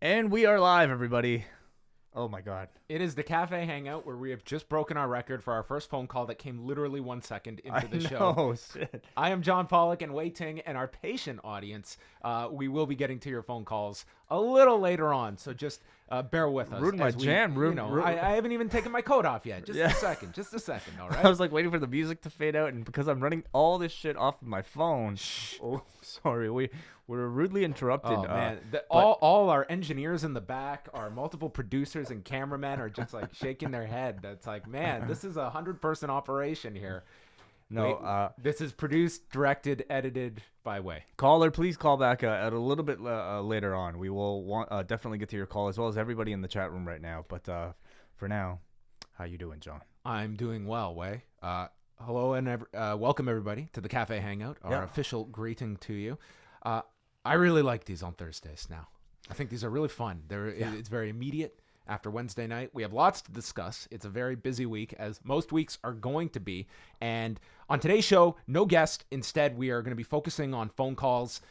And we are live, everybody. Oh my God. It is the Café Hangout where we have just broken our record for our first phone call that came literally 1 second into the show. Oh, shit. I am John Pollock and Wai Ting, and our patient audience, we will be getting to your phone calls a little later on, so just bear with us. Ruined my jam. I haven't even taken my coat off yet. Just a second, all right? I was like waiting for the music to fade out, and because I'm running all this shit off of my phone. Oh, sorry. We were rudely interrupted. Oh, man. All our engineers in the back, our multiple producers and cameramen are just like shaking their head. That's like, man, this is a 100-person operation here. No, this is produced, directed, edited by Wai. Caller, please call back at a little bit later on. We will definitely get to your call, as well as everybody in the chat room right now. But for now, how you doing, John? I'm doing well, Wai. Hello and welcome everybody to the Café Hangout, our official greeting to you. I really like these on Thursdays now. I think these are really fun. It's very immediate. After Wednesday night, we have lots to discuss. It's a very busy week, as most weeks are going to be. And on today's show, no guest. Instead, we are going to be focusing on phone calls.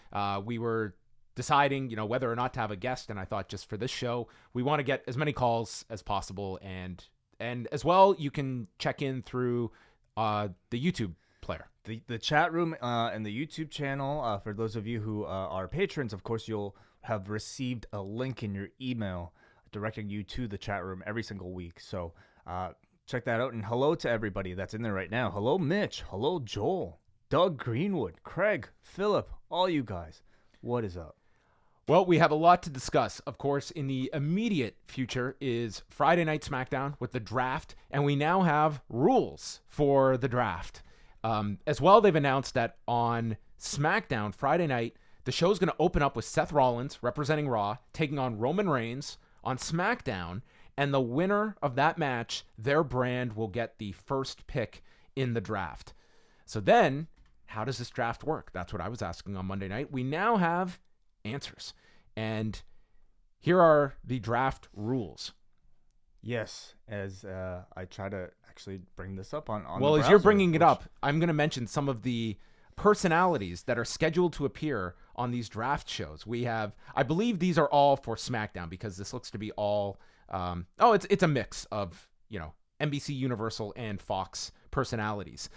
We were deciding, whether or not to have a guest, and I thought just for this show, we want to get as many calls as possible. And as well, you can check in through the YouTube player. The chat room and the YouTube channel. For those of you who are patrons, of course, you'll have received a link in your email directing you to the chat room every single week. So check that out. And hello to everybody that's in there right now. Hello, Mitch. Hello, Joel. Doug Greenwood. Craig. Philip. All you guys. What is up? Well, we have a lot to discuss. Of course, in the immediate future is Friday Night SmackDown with the draft. And we now have rules for the draft. As well, they've announced that on SmackDown Friday night, the show's going to open up with Seth Rollins representing Raw, taking on Roman Reigns on SmackDown, and the winner of that match, their brand will get the first pick in the draft. So then, how does this draft work? That's what I was asking on Monday night. We now have answers. And here are the draft rules. Yes, as I try to actually bring this up on well, the as browser, you're bringing it up, I'm going to mention some of the personalities that are scheduled to appear on these draft shows. We have, I believe these are all for SmackDown, because this looks to be all, it's a mix of, NBC Universal and Fox personalities.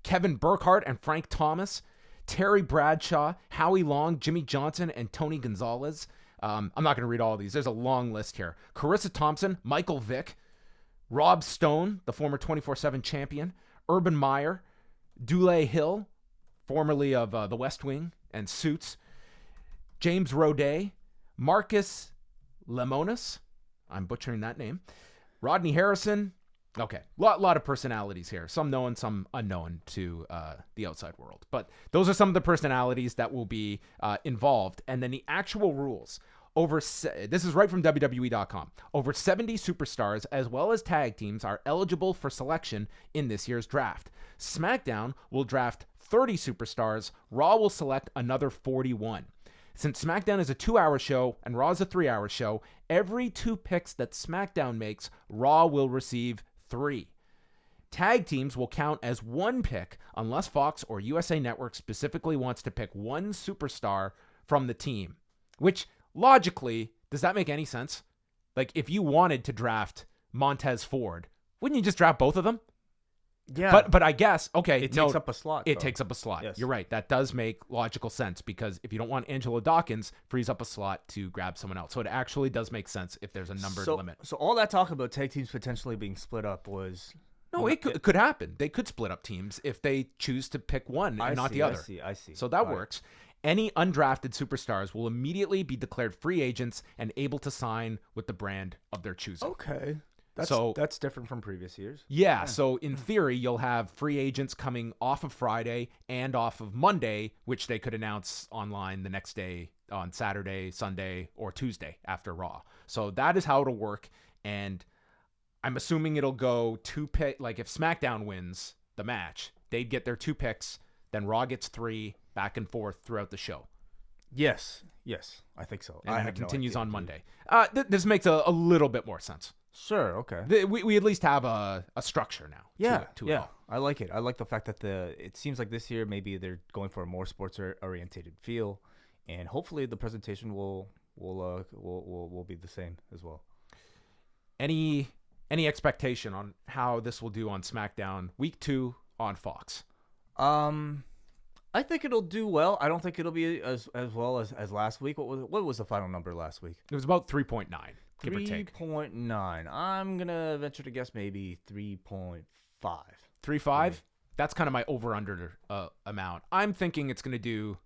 Kevin Burkhardt and Frank Thomas, Terry Bradshaw, Howie Long, Jimmy Johnson, and Tony Gonzalez. I'm not going to read all of these. There's a long list here. Carissa Thompson, Michael Vick, Rob Stone, the former 24/7 champion, Urban Meyer, Dule Hill, formerly of The West Wing and Suits, James Roday, Marcus Lemonis, I'm butchering that name, Rodney Harrison. Okay, lot of personalities here, some known, some unknown to the outside world. But those are some of the personalities that will be involved. And then the actual rules. This is right from WWE.com. Over 70 superstars as well as tag teams are eligible for selection in this year's draft. SmackDown will draft 30 superstars. Raw will select another 41. Since SmackDown is a 2-hour show and Raw is a 3-hour show, every 2 picks that SmackDown makes, Raw will receive 3. Tag teams will count as 1 pick unless Fox or USA Network specifically wants to pick 1 superstar from the team. Which, logically, does that make any sense? Like, if you wanted to draft Montez Ford, wouldn't you just draft both of them? Yeah. But I guess, okay. It takes up a slot. It takes up a slot. Yes. You're right. That does make logical sense, because if you don't want Angelo Dawkins, frees up a slot to grab someone else. So it actually does make sense if there's a numbered limit. So all that talk about tag teams potentially being split up was... No, it could happen. They could split up teams if they choose to pick one and not the other. I see. So that works. Any undrafted superstars will immediately be declared free agents and able to sign with the brand of their choosing. Okay. That's different from previous years. Yeah, so in theory, you'll have free agents coming off of Friday and off of Monday, which they could announce online the next day on Saturday, Sunday, or Tuesday after Raw. So that is how it'll work, and I'm assuming it'll go 2 pick. Like, if SmackDown wins the match, they'd get their 2 picks, then Raw gets 3, back and forth throughout the show. Yes, I think so. And it continues on Monday. This makes a little bit more sense. Sure, okay. We at least have a structure now. Yeah, to it all. I like it. I like the fact that it seems like this year maybe they're going for a more sports-orientated feel, and hopefully the presentation will will be the same as well. Any expectation on how this will do on SmackDown week 2 on Fox? I think it'll do well. I don't think it'll be as well as last week. What was the final number last week? It was about 3.9, give or take. 3.9. I'm gonna venture to guess maybe 3.5. 3.5? That's kind of my over/under amount. I'm thinking it's gonna do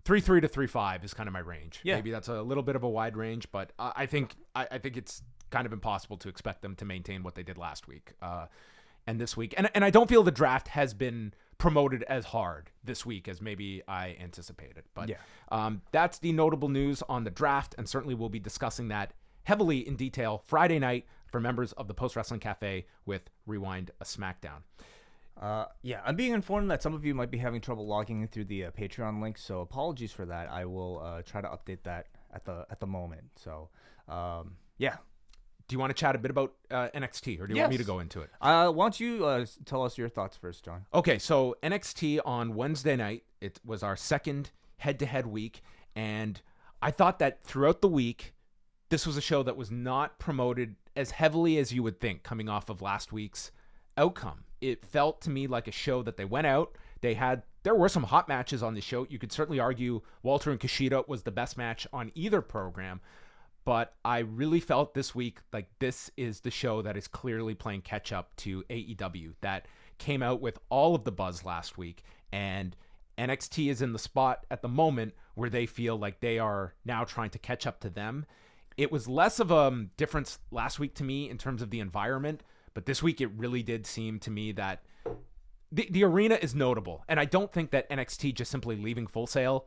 3.3 to 3.5 is kind of my range. Yeah. Maybe that's a little bit of a wide range, but I think it's kind of impossible to expect them to maintain what they did last week and this week. And I don't feel the draft has been promoted as hard this week as maybe I anticipated. But that's the notable news on the draft, and certainly we'll be discussing that heavily in detail Friday night for members of the Post Wrestling Cafe with Rewind a SmackDown. I'm being informed that some of you might be having trouble logging in through the Patreon link, so apologies for that. I will try to update that at the moment. So, yeah. Do you want to chat a bit about NXT, or do you want me to go into it? Why don't you tell us your thoughts first, John? Okay, so NXT on Wednesday night, it was our second head-to-head week, and I thought that throughout the week, this was a show that was not promoted as heavily as you would think coming off of last week's outcome. It felt to me like a show that they went out, there were some hot matches on the show. You could certainly argue Walter and Kushida was the best match on either program, but I really felt this week like this is the show that is clearly playing catch up to AEW that came out with all of the buzz last week, and NXT is in the spot at the moment where they feel like they are now trying to catch up to them. It was less of a difference last week to me in terms of the environment, but this week it really did seem to me that the arena is notable, and I don't think that NXT just simply leaving Full Sail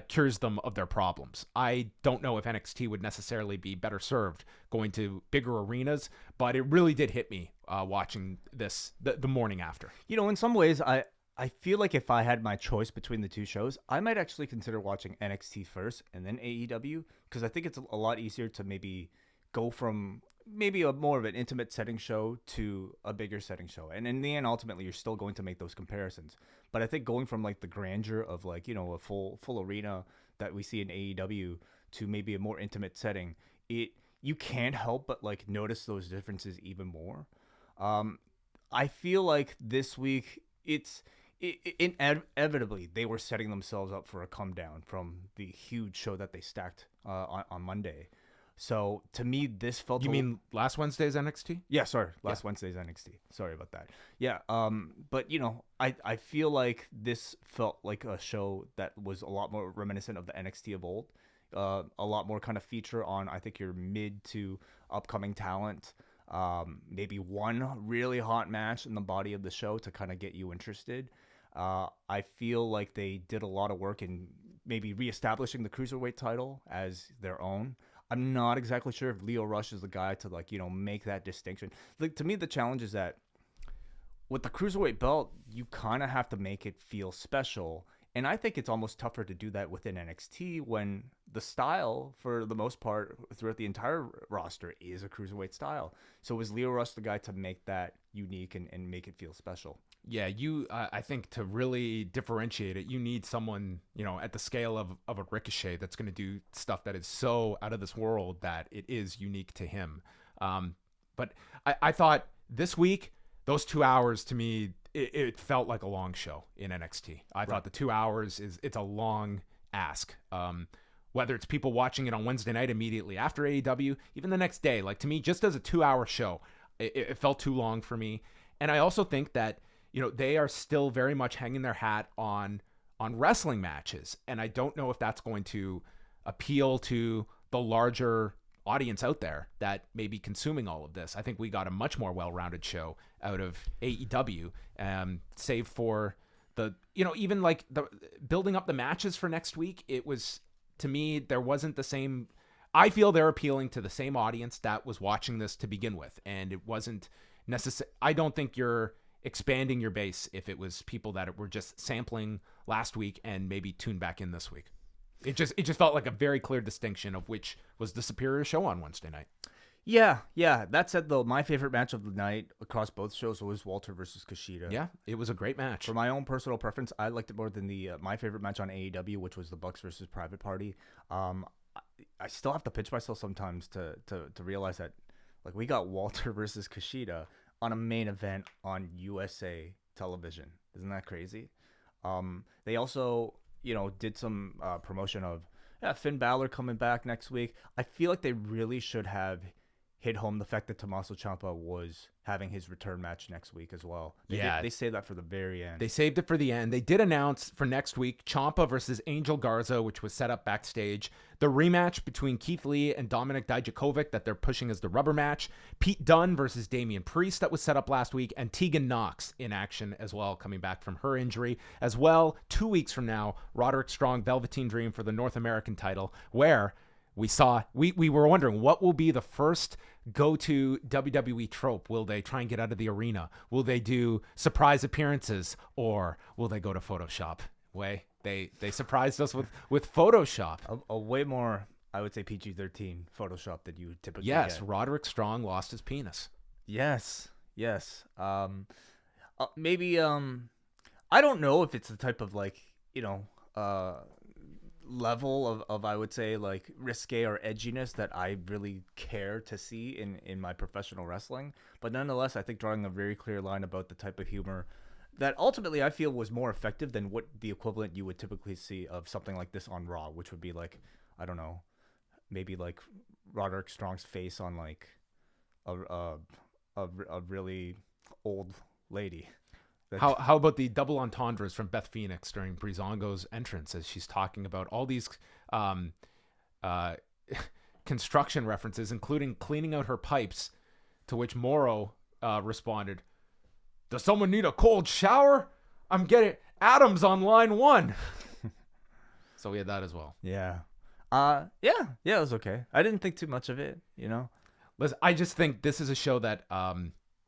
cures them of their problems. I don't know if NXT would necessarily be better served going to bigger arenas, but it really did hit me watching this the morning after. You know, in some ways, I feel like if I had my choice between the two shows, I might actually consider watching NXT first and then AEW, because I think it's a lot easier to maybe go from maybe a more of an intimate setting show to a bigger setting show. And in the end, ultimately, you're still going to make those comparisons. But I think going from like the grandeur of like, you know, a full arena that we see in AEW to maybe a more intimate setting, you can't help but like notice those differences even more. I feel like this week inevitably they were setting themselves up for a come down from the huge show that they stacked on Monday. So to me, this felt. You mean last Wednesday's NXT? Yeah, sorry, last Wednesday's NXT. Sorry about that. Yeah, but you know, I feel like this felt like a show that was a lot more reminiscent of the NXT of old. A lot more kind of feature on, I think, your mid to upcoming talent. Maybe one really hot match in the body of the show to kind of get you interested. I feel like they did a lot of work in maybe reestablishing the Cruiserweight title as their own. I'm not exactly sure if Lio Rush is the guy to, like, you know, make that distinction. Like, to me, the challenge is that with the Cruiserweight belt, you kind of have to make it feel special. And I think it's almost tougher to do that within NXT when the style, for the most part, throughout the entire roster is a Cruiserweight style. So is Lio Rush the guy to make that unique and make it feel special? Yeah, I think to really differentiate it, you need someone, you know, at the scale of a Ricochet that's going to do stuff that is so out of this world that it is unique to him. But I thought this week, those 2 hours to me, it felt like a long show in NXT. I thought the 2 hours it's a long ask. Whether it's people watching it on Wednesday night immediately after AEW, even the next day, like to me, just as a 2 hour show, it felt too long for me. And I also think that, you know, they are still very much hanging their hat on wrestling matches. And I don't know if that's going to appeal to the larger audience out there that may be consuming all of this. I think we got a much more well-rounded show out of AEW, save for the, you know, even like the building up the matches for next week. It was, to me, there wasn't the same. I feel they're appealing to the same audience that was watching this to begin with. And it wasn't necessary. I don't think you're expanding your base if it was people that were just sampling last week and maybe tuned back in this week. It just felt like a very clear distinction of which was the superior show on Wednesday night. Yeah. That said, though, my favorite match of the night across both shows was Walter versus Kushida. Yeah, it was a great match. For my own personal preference, I liked it more than the my favorite match on AEW, which was the Bucks versus Private Party. I still have to pinch myself sometimes to realize that like we got Walter versus Kushida on a main event on USA television. Isn't that crazy? They also, did some promotion of Finn Balor coming back next week. I feel like they really should have hit home the fact that Tommaso Ciampa was having his return match next week as well. They saved that for the very end. They saved it for the end. They did announce for next week Ciampa versus Angel Garza, which was set up backstage. The rematch between Keith Lee and Dominik Dijakovic that they're pushing as the rubber match. Pete Dunne versus Damian Priest that was set up last week. And Tegan Nox in action as well, coming back from her injury. As well, 2 weeks from now, Roderick Strong, Velveteen Dream for the North American title, where we were wondering what will be the first go-to WWE trope. Will they try and get out of the arena? Will they do surprise appearances, or will they go to Photoshop? They surprised us with Photoshop. A way more, I would say, PG-13 Photoshop than you typically Yes, get. Roderick Strong lost his penis. Yes. Maybe I don't know if it's the type of level of I would say like risque or edginess that I really care to see in my professional wrestling, but nonetheless I think drawing a very clear line about the type of humor that ultimately I feel was more effective than what the equivalent you would typically see of something like this on Raw, which would be like, I don't know, maybe like Roderick Strong's face on like a really old lady. How about the double entendres from Beth Phoenix during Breezango's entrance as she's talking about all these construction references, including cleaning out her pipes, to which Morrow responded, "Does someone need a cold shower? I'm getting Adams on line 1." So we had that as well. Yeah. It was okay. I didn't think too much of it, Listen, I just think this is a show that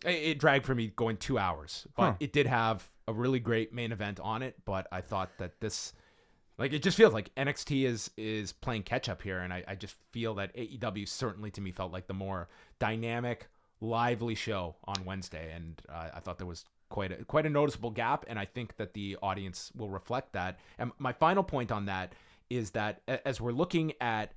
it dragged for me going 2 hours, but it did have a really great main event on it. But I thought that this, like, it just feels like NXT is playing catch up here. And I just feel that AEW certainly to me felt like the more dynamic, lively show on Wednesday. And I thought there was quite a noticeable gap. And I think that the audience will reflect that. And my final point on that is that as we're looking at,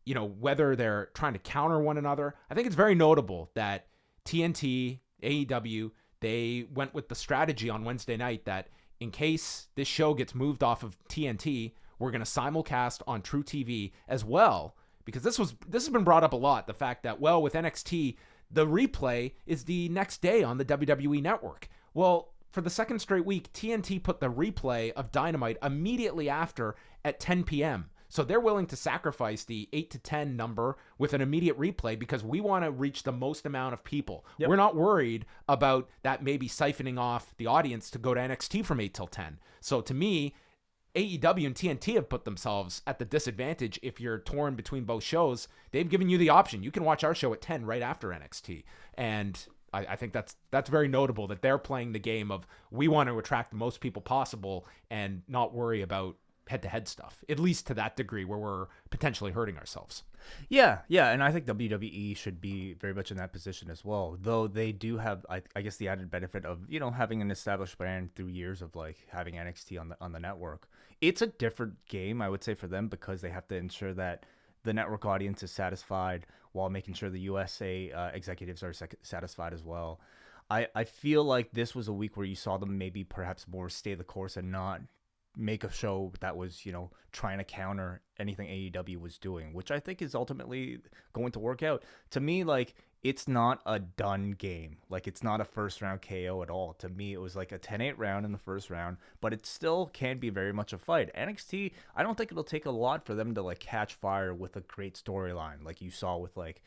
whether they're trying to counter one another, I think it's very notable that TNT, AEW, they went with the strategy on Wednesday night that in case this show gets moved off of TNT, we're going to simulcast on True TV as well, because this has been brought up a lot, the fact that, well, with NXT, the replay is the next day on the WWE network. Well, for the second straight week, TNT put the replay of Dynamite immediately after at 10 p.m., so they're willing to sacrifice the 8 to 10 number with an immediate replay because we want to reach the most amount of people. Yep. We're not worried about that maybe siphoning off the audience to go to NXT from 8 till 10. So to me, AEW and TNT have put themselves at the disadvantage if you're torn between both shows. They've given you the option. You can watch our show at 10 right after NXT. And I think that's very notable that they're playing the game of we want to attract the most people possible and not worry about head-to-head stuff, at least to that degree where we're potentially hurting ourselves. Yeah, and I think WWE should be very much in that position as well, though they do have, I guess, the added benefit of, having an established brand through years of, like, having NXT on the network. It's a different game, I would say, for them because they have to ensure that the network audience is satisfied while making sure the USA executives are satisfied as well. I feel like this was a week where you saw them maybe perhaps more stay the course and not make a show that was, trying to counter anything AEW was doing, which I think is ultimately going to work out. To me, like, it's not a done game. Like, it's not a first round KO at all. To me, it was like a 10-8 round in the first round, but it still can be very much a fight. NXT, I don't think it'll take a lot for them to, like, catch fire with a great storyline, like you saw with, like,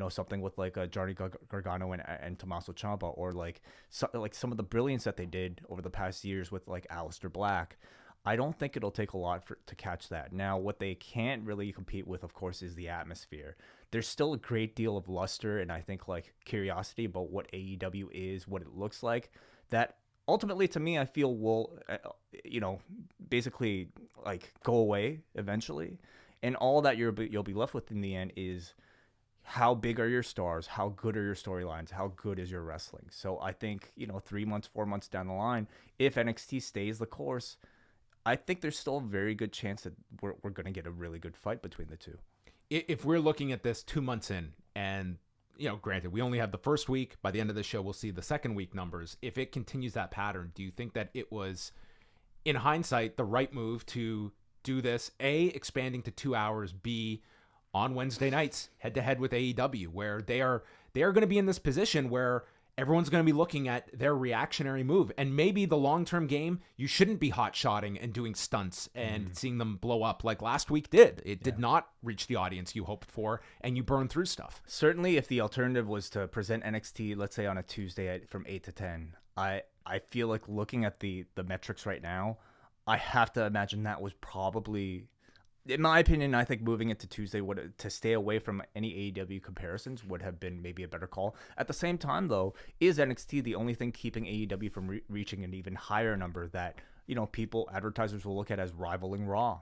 something with, like, Johnny Gargano and Tommaso Ciampa, or, like, some of the brilliance that they did over the past years with, like, Aleister Black. I don't think it'll take a lot to catch that. Now, what they can't really compete with, of course, is the atmosphere. There's still a great deal of luster and I think, like, curiosity about what AEW is, what it looks like, that ultimately, to me, I feel will, basically, like, go away eventually. And all that you'll be left with in the end is how big are your stars, how good are your storylines, how good is your wrestling. So I think, 3 months, 4 months down the line, if NXT stays the course, I think there's still a very good chance that we're going to get a really good fight between the two. if we're looking at this 2 months in, and granted, we only have the first week. By the end of the show, we'll see the second week numbers. If it continues that pattern, do you think that it was, in hindsight, the right move to do this? A, expanding to 2 hours. B, on Wednesday nights, head to head with AEW, where they are going to be in this position where everyone's going to be looking at their reactionary move. And maybe the long-term game, you shouldn't be hot-shotting and doing stunts and seeing them blow up like last week did. It did not reach the audience you hoped for, and you burned through stuff. Certainly, if the alternative was to present NXT, let's say on a Tuesday from 8 to 10, I feel like looking at the metrics right now, I have to imagine that was probably... In my opinion, I think moving it to Tuesday to stay away from any AEW comparisons would have been maybe a better call. At the same time, though, is NXT the only thing keeping AEW from reaching an even higher number that advertisers will look at as rivaling Raw,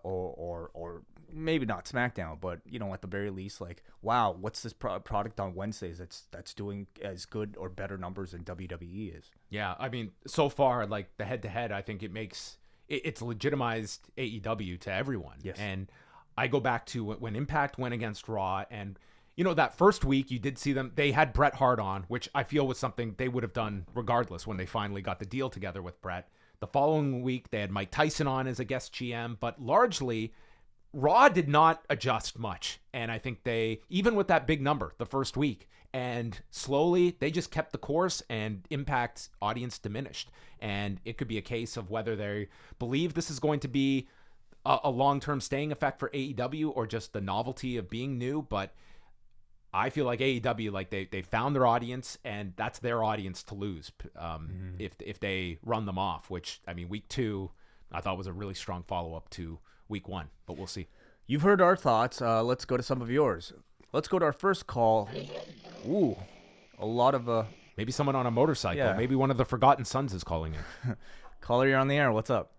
or maybe not SmackDown, but at the very least, like, wow, what's this product on Wednesdays that's doing as good or better numbers than WWE is? Yeah, I mean, so far, like the head-to-head, I think it's legitimized AEW to everyone. Yes. And I go back to when Impact went against Raw, and that first week you did see them, they had Bret Hart on, which I feel was something they would have done regardless when they finally got the deal together with Bret. The following week they had Mike Tyson on as a guest GM, but largely Raw did not adjust much. And I think they, even with that big number the first week, and slowly they just kept the course, and Impact's audience diminished. And it could be a case of whether they believe this is going to be a long-term staying effect for AEW or just the novelty of being new. But I feel like AEW, like they found their audience, and that's their audience to lose if they run them off, which, I mean, week 2, I thought was a really strong follow-up to week 1, but we'll see. You've heard our thoughts. Let's go to some of yours. Let's go to our first call. Ooh, a lot of... Maybe someone on a motorcycle. Yeah. Maybe one of the Forgotten Sons is calling in. Caller, you're on the air. What's up?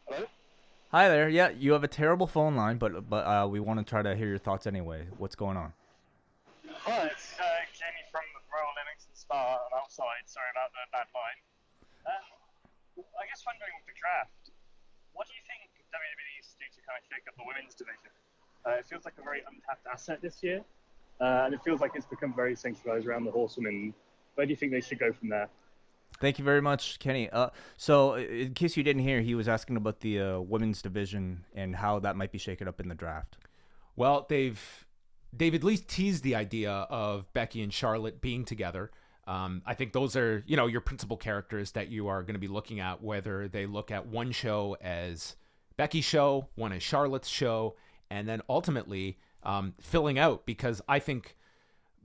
Hello? Hi there. Yeah, you have a terrible phone line, but we want to try to hear your thoughts anyway. What's going on? Hi, it's Jamie from the Royal Livingston Spa. I'm outside. Sorry about the bad line. I guess wondering with the draft, what do you think WWE needs to do to kind of shake up the women's division? It feels like a very untapped asset this year, and it feels like it's become very centralized around the horsewomen. Where do you think they should go from there? Thank you very much, Kenny. So in case you didn't hear, he was asking about the women's division and how that might be shaken up in the draft. Well, they've at least teased the idea of Becky and Charlotte being together. I think those are, your principal characters that you are going to be looking at, whether they look at one show as Becky's show, one as Charlotte's show, and then ultimately filling out, because I think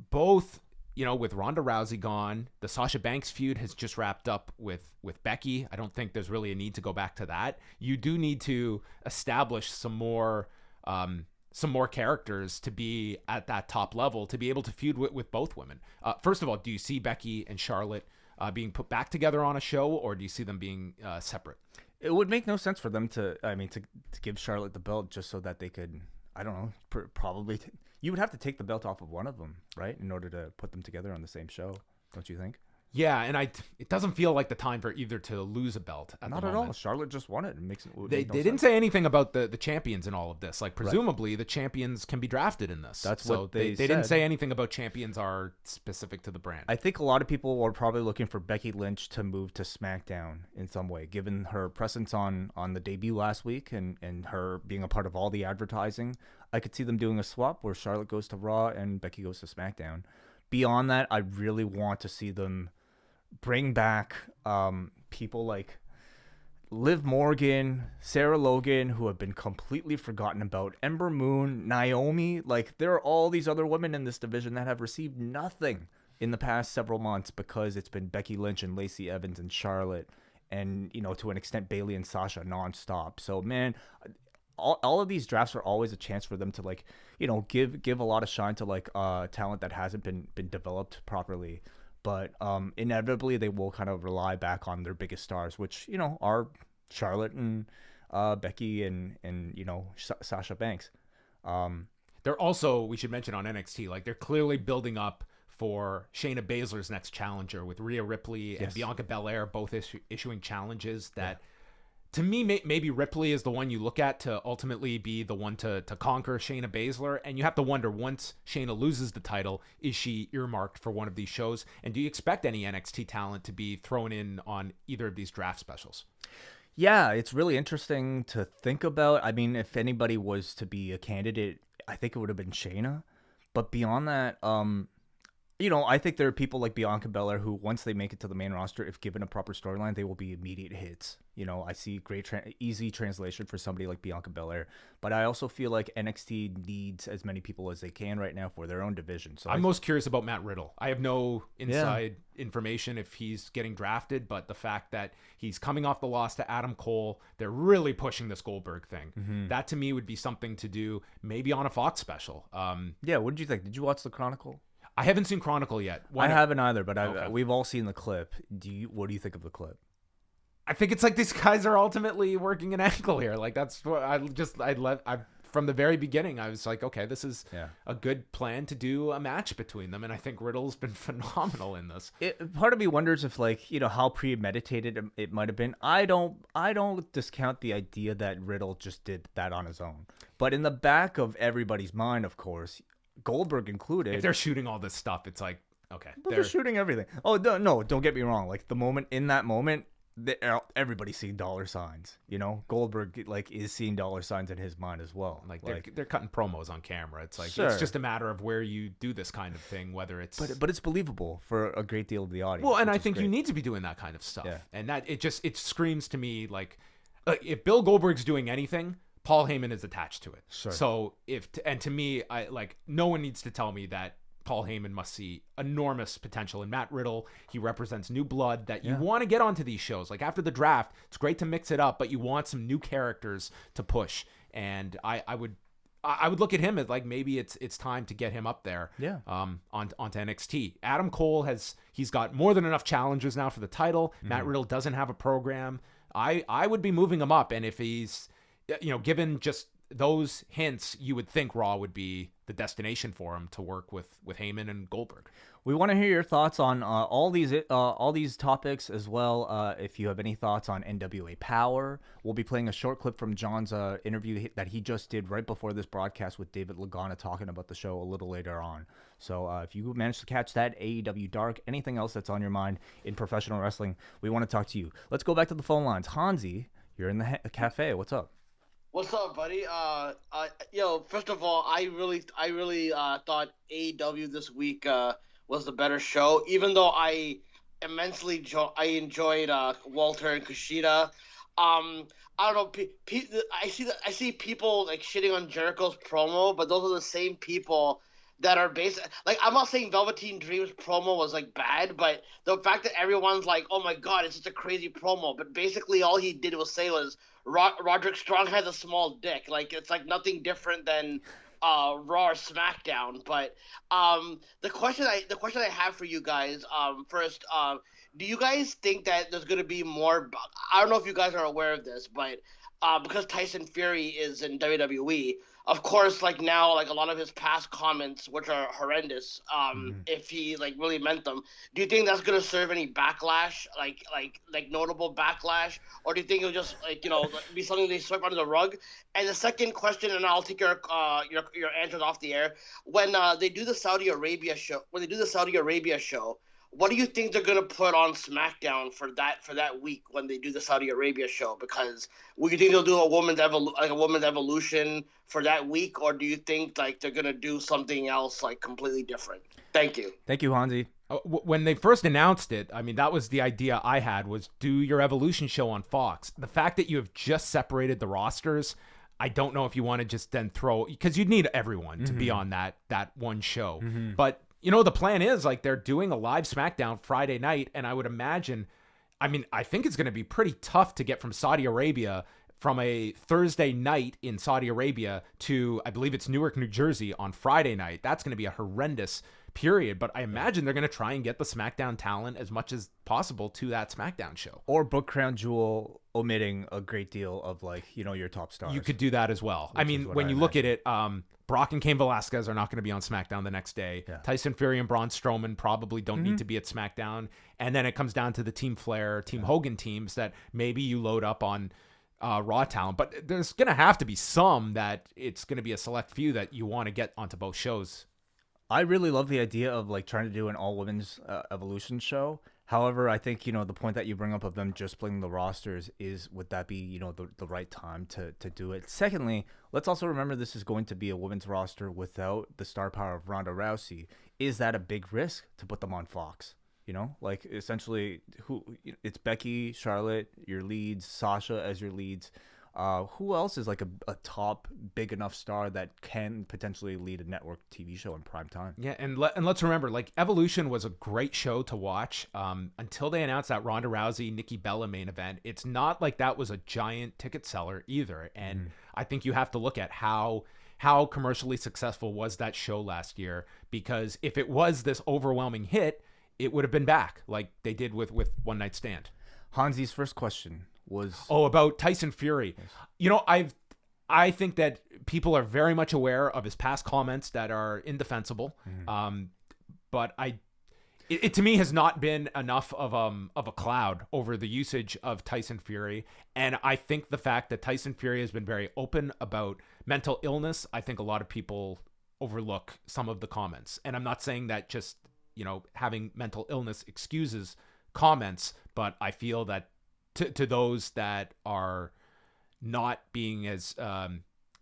both, with Ronda Rousey gone, the Sasha Banks feud has just wrapped up with Becky. I don't think there's really a need to go back to that. You do need to establish some more characters to be at that top level, to be able to feud with both women. First of all, do you see Becky and Charlotte being put back together on a show, or do you see them being separate? It would make no sense for them to give Charlotte the belt just so that they could, I don't know, probably... You would have to take the belt off of one of them, right, in order to put them together on the same show, don't you think? Yeah, and it doesn't feel like the time for either to lose a belt at Not the at moment. all. Charlotte just won it. They didn't say anything about the champions in all of this. Like, presumably, the champions can be drafted in this. That's so what they said. didn't say anything about champions are specific to the brand. I think a lot of people were probably looking for Becky Lynch to move to SmackDown in some way, given her presence on the debut last week and her being a part of all the advertising. I could see them doing a swap where Charlotte goes to Raw and Becky goes to SmackDown. Beyond that, I really want to see them bring back people like Liv Morgan, Sarah Logan, who have been completely forgotten about, Ember Moon, Naomi. Like, there are all these other women in this division that have received nothing in the past several months because it's been Becky Lynch and Lacey Evans and Charlotte and, to an extent, Bayley and Sasha nonstop. So, man, all of these drafts are always a chance for them to, give a lot of shine to, talent that hasn't been developed properly. But inevitably, they will kind of rely back on their biggest stars, which, are Charlotte and Becky and Sasha Banks. They're also, we should mention on NXT, they're clearly building up for Shayna Baszler's next challenger with Rhea Ripley and Bianca Belair both issuing challenges that To me, maybe Ripley is the one you look at to ultimately be the one to conquer Shayna Baszler. And you have to wonder, once Shayna loses the title, is she earmarked for one of these shows? And do you expect any NXT talent to be thrown in on either of these draft specials? Yeah, it's really interesting to think about. I mean, if anybody was to be a candidate, I think it would have been Shayna. But beyond that, I think there are people like Bianca Belair who, once they make it to the main roster, if given a proper storyline, they will be immediate hits. I see great, easy translation for somebody like Bianca Belair. But I also feel like NXT needs as many people as they can right now for their own division. So I'm most curious about Matt Riddle. I have no inside information if he's getting drafted, but the fact that he's coming off the loss to Adam Cole, they're really pushing this Goldberg thing. Mm-hmm. That to me would be something to do maybe on a Fox special. Yeah, what did you think? Did you watch the Chronicle? I haven't seen Chronicle yet. I haven't either, but Okay. We've all seen the clip. What do you think of the clip? I think it's like these guys are ultimately working an angle here. Like that's what from the very beginning, I was like, okay, this is a good plan to do a match between them. And I think Riddle's been phenomenal in this. Part of me wonders if, how premeditated it might have been. I don't discount the idea that Riddle just did that on his own. But in the back of everybody's mind, of course, Goldberg included. If they're shooting all this stuff, it's like, okay. They're shooting everything. Oh, no, don't get me wrong. Like, in that moment, everybody's seeing dollar signs. Goldberg is seeing dollar signs in his mind as well. Like they're cutting promos on camera. It's like sure. It's just a matter of where you do this kind of thing, whether it's but it's believable for a great deal of the audience. Well, and I think you need to be doing that kind of stuff. Yeah. And that it screams to me like if Bill Goldberg's doing anything, Paul Heyman is attached to it. Sure. So to me, no one needs to tell me that Paul Heyman must see enormous potential in Matt Riddle. He represents new blood that you want to get onto these shows. Like after the draft, it's great to mix it up, but you want some new characters to push. And I would look at him as like maybe it's time to get him up there. Yeah. Onto NXT. Adam Cole he's got more than enough challenges now for the title. Mm-hmm. Matt Riddle doesn't have a program. I would be moving him up, and if he's given just those hints, you would think Raw would be the destination for him to work with Heyman and Goldberg. We want to hear your thoughts on all these topics as well. If you have any thoughts on NWA Power, we'll be playing a short clip from John's interview that he just did right before this broadcast with David Lagana talking about the show a little later on. So if you managed to catch that, AEW Dark, anything else that's on your mind in professional wrestling, we want to talk to you. Let's go back to the phone lines. Hansi, you're in the cafe. What's up? What's up, buddy? First of all, I really thought AEW this week was the better show, even though I immensely enjoyed Walter and Kushida. I don't know. I see people like shitting on Jericho's promo, but those are the same people that are I'm not saying Velveteen Dream's promo was like bad, but the fact that everyone's like, oh my god, it's such a crazy promo, but basically all he did was say was Roderick Strong has a small dick. Like it's like nothing different than Raw or SmackDown. But the question I have for you guys, first, do you guys think that there's gonna be more? I don't know if you guys are aware of this, but because Tyson Fury is in WWE, of course, like now, like a lot of his past comments, which are horrendous, if he like really meant them, do you think that's gonna serve any backlash, like notable backlash, or do you think it'll just be something they sweep under the rug? And the second question, and I'll take your answers off the air. When they do the Saudi Arabia show, what do you think they're gonna put on SmackDown for that week when they do the Saudi Arabia show? Because would you think they'll do a woman's evolution for that week, or do you think like they're gonna do something else like completely different? Thank you, Hansi. When they first announced it, I mean, that was the idea I had, was do your Evolution show on Fox. The fact that you have just separated the rosters, I don't know if you want to just then throw, because you'd need everyone to be on that one show. Mm-hmm. But the plan is like they're doing a live SmackDown Friday night, and I would imagine, I think it's going to be pretty tough to get from Saudi Arabia, from a Thursday night in Saudi Arabia to, I believe it's Newark, New Jersey on Friday night. That's going to be a horrendous period, but I imagine they're going to try and get the SmackDown talent as much as possible to that SmackDown show. Or book Crown Jewel omitting a great deal of your top stars. You could do that as well. When you look at it, Brock and Cain Velasquez are not going to be on SmackDown the next day. Yeah. Tyson Fury and Braun Strowman probably don't need to be at SmackDown. And then it comes down to the Team Flair, Team Hogan teams that maybe you load up on Raw talent, but there's going to have to be some that it's going to be a select few that you want to get onto both shows. I really love the idea of like trying to do an all women's Evolution show. However, I think, the point that you bring up of them just splitting the rosters would that be, the right time to do it? Secondly, let's also remember this is going to be a women's roster without the star power of Ronda Rousey. Is that a big risk to put them on Fox? Like essentially it's Becky, Charlotte, your leads, Sasha as your leads. Who else is like a top big enough star that can potentially lead a network TV show in prime time? Yeah, and let's remember, like, Evolution was a great show to watch until they announced that Ronda Rousey, Nikki Bella main event. It's not like that was a giant ticket seller either, and I think you have to look at how commercially successful was that show last year, because if it was this overwhelming hit, it would have been back like they did with One Night Stand. Hansi's first question was about Tyson Fury. Yes. I think that people are very much aware of his past comments that are indefensible. But it to me has not been enough of a cloud over the usage of Tyson Fury. And I think the fact that Tyson Fury has been very open about mental illness, I think a lot of people overlook some of the comments. And I'm not saying that just, having mental illness excuses comments, but I feel that to those that are not being as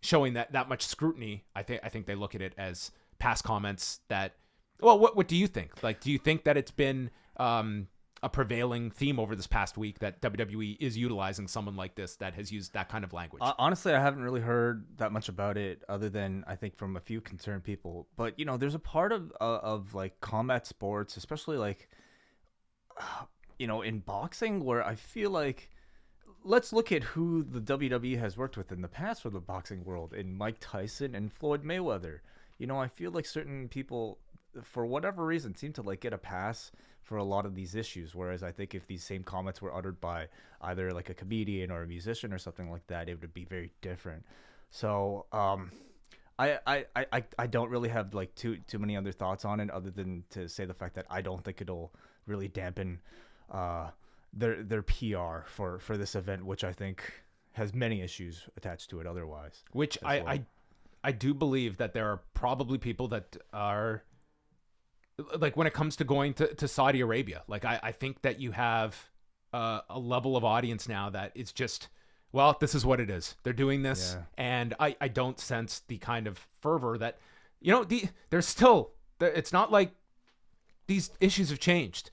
showing that much scrutiny, I think they look at it as past comments that, well, what do you think? Like, do you think that it's been a prevailing theme over this past week that WWE is utilizing someone like this that has used that kind of language? Honestly, I haven't really heard that much about it other than I think from a few concerned people. But, there's a part of like combat sports, especially like, in boxing, where I feel like, let's look at who the WWE has worked with in the past for the boxing world, in Mike Tyson and Floyd Mayweather. I feel like certain people, for whatever reason, seem to like get a pass for a lot of these issues, whereas I think if these same comments were uttered by either like a comedian or a musician or something like that, it would be very different. So I don't really have like too many other thoughts on it, other than to say the fact that I don't think it'll really dampen their PR for this event, which I think has many issues attached to it otherwise. Which I do believe that there are probably people that are, like, when it comes to going to Saudi Arabia, like I think that you have a level of audience now that is just, well, this is what it is. They're doing this. Yeah. And I don't sense the kind of fervor that, there's still, it's not like these issues have changed.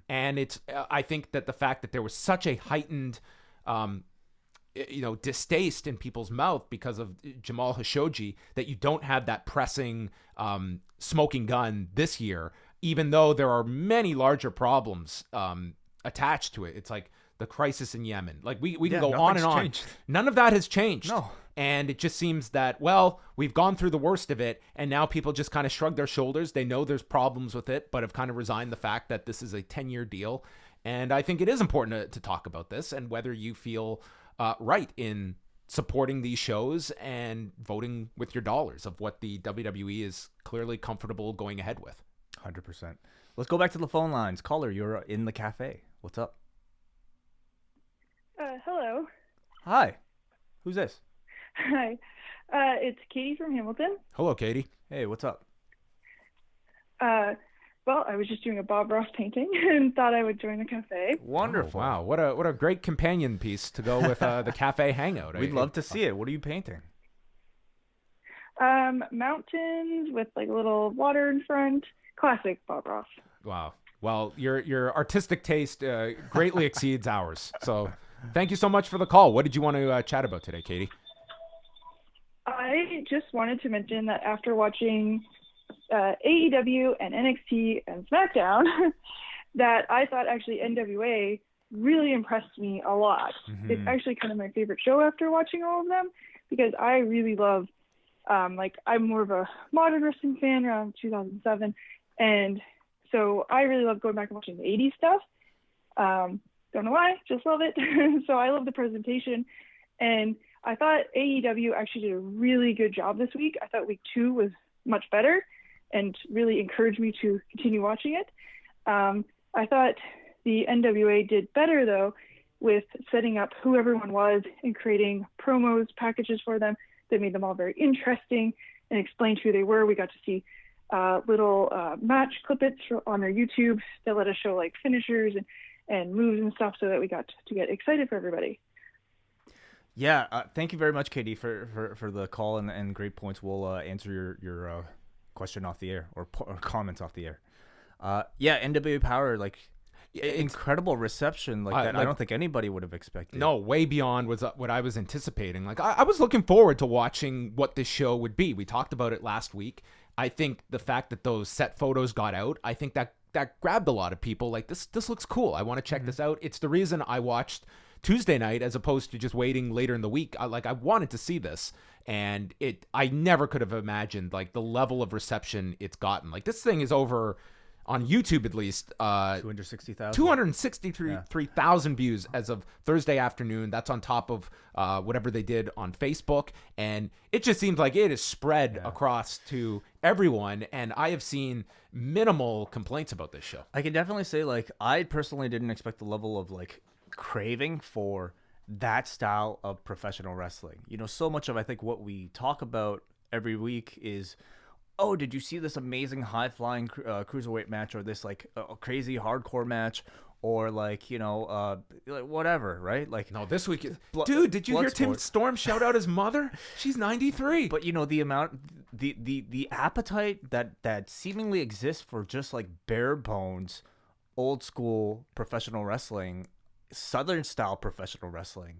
And it's, I think that the fact that there was such a heightened, distaste in people's mouth because of Jamal Khashoggi, that you don't have that pressing, smoking gun this year, even though there are many larger problems, attached to it. It's like the crisis in Yemen. Like we can go on and on. Changed. None of that has changed. No. And it just seems that, well, we've gone through the worst of it, and now people just kind of shrug their shoulders. They know there's problems with it, but have kind of resigned the fact that this is a 10-year deal. And I think it is important to talk about this, and whether you feel right in supporting these shows and voting with your dollars of what the WWE is clearly comfortable going ahead with. 100%. Let's go back to the phone lines. Caller, you're in the cafe. What's up? Hello. Hi. Who's this? Hi. It's Katie from Hamilton. Hello, Katie. Hey, what's up? Well, I was just doing a Bob Ross painting and thought I would join the cafe. Wonderful. Oh, wow. What a great companion piece to go with the cafe hangout. We'd love to see it. What are you painting? Mountains with like a little water in front. Classic Bob Ross. Wow. Well, your artistic taste greatly exceeds ours. So thank you so much for the call. What did you want to chat about today, Katie? I just wanted to mention that after watching AEW and NXT and SmackDown, that I thought actually NWA really impressed me a lot. It's actually kind of my favorite show after watching all of them, because I really love, I'm more of a modern wrestling fan around 2007. And so I really love going back and watching the 80s stuff. Don't know why, just love it. So I love the presentation. And I thought AEW actually did a really good job this week. I thought week 2 was much better and really encouraged me to continue watching it. I thought the NWA did better, though, with setting up who everyone was and creating promos, packages for them that made them all very interesting and explained who they were. We got to see little match clippets on their YouTube that let us show like finishers and moves and stuff, so that we got to get excited for everybody. Yeah, thank you very much, Katie, for the call and great points. We'll answer your question off the air or comments off the air. Yeah, NWA Power, like, incredible reception that I don't think anybody would have expected. No, way beyond what I was anticipating. Like, I was looking forward to watching what this show would be. We talked about it last week. I think the fact that those set photos got out, I think that grabbed a lot of people. Like, this looks cool. I want to check this out. It's the reason I watched Tuesday night as opposed to just waiting later in the week. I wanted to see this, and I never could have imagined like the level of reception it's gotten. Like, this thing is over on YouTube, at least 263,000 views as of Thursday afternoon. That's on top of whatever they did on Facebook, and it just seems like it is spread across to everyone, and I have seen minimal complaints about this show. I can definitely say, like, I personally didn't expect the level of like craving for that style of professional wrestling. You know, so much of, I think, what we talk about every week is, oh, did you see this amazing high-flying cruiserweight match, or this like crazy hardcore match, or like, you know, like whatever, right? Like, no, this week, dude, did you hear Tim Storm shout out his mother? She's 93. But you know, the amount, the appetite that seemingly exists for just like bare bones, old school professional wrestling, Southern style professional wrestling,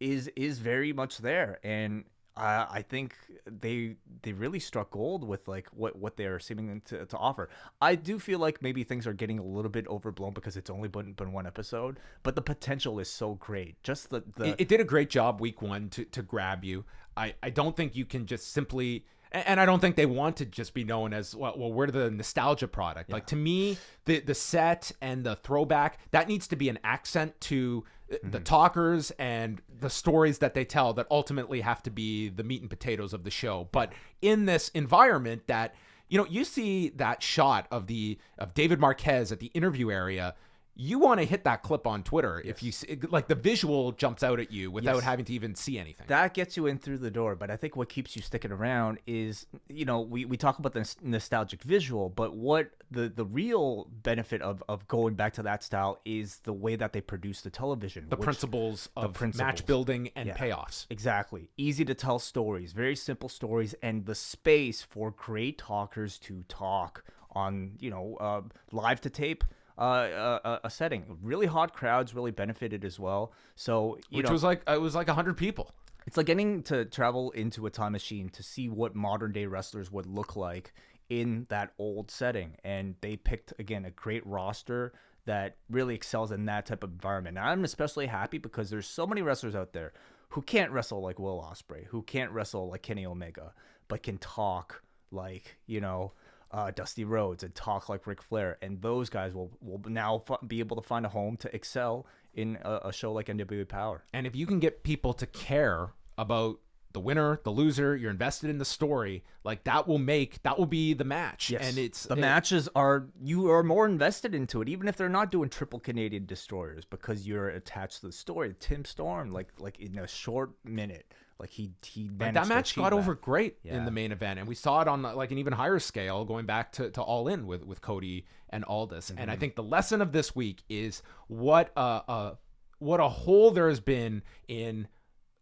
is very much there, and I think they really struck gold with like what they're seeming to offer. I do feel like maybe things are getting a little bit overblown because it's only been one episode, but the potential is so great. Just it did a great job week one to grab you. I don't think you can just simply. And I don't think they want to just be known as, well, we're the nostalgia product. Yeah. Like, to me, the set and the throwback, that needs to be an accent to the talkers and the stories that they tell that ultimately have to be the meat and potatoes of the show. But in this environment that, you know, you see that shot of David Marquez at the interview area, you want to hit that clip on Twitter if you see, like, the visual jumps out at you without having to even see anything. That gets you in through the door, but I think what keeps you sticking around is, you know, we talk about the nostalgic visual, but what the real benefit of going back to that style is the way that they produce the television. The principles of match building and payoffs. Exactly. Easy to tell stories, very simple stories, and the space for great talkers to talk on, you know, live to tape. A setting. Really hot crowds really benefited as well. So it was like 100 people. It's like getting to travel into a time machine to see what modern day wrestlers would look like in that old setting. And they picked, again, a great roster that really excels in that type of environment. And I'm especially happy because there's so many wrestlers out there who can't wrestle like Will Ospreay, who can't wrestle like Kenny Omega, but can talk like, you know, Dusty Rhodes and talk like Ric Flair, and those guys will now be able to find a home to excel in a show like NWA Power. And if you can get people to care about the winner, the loser, you're invested in the story, like that will be the match. Yes. And matches you are more invested into it, even if they're not doing triple Canadian destroyers, because you're attached to the story. Tim Storm, like in a short minute, like he managed that match got over great Yeah. in the main event, and we saw it on like an even higher scale going back to All In with Cody and Aldis. And I think the lesson of this week is what a hole there has been in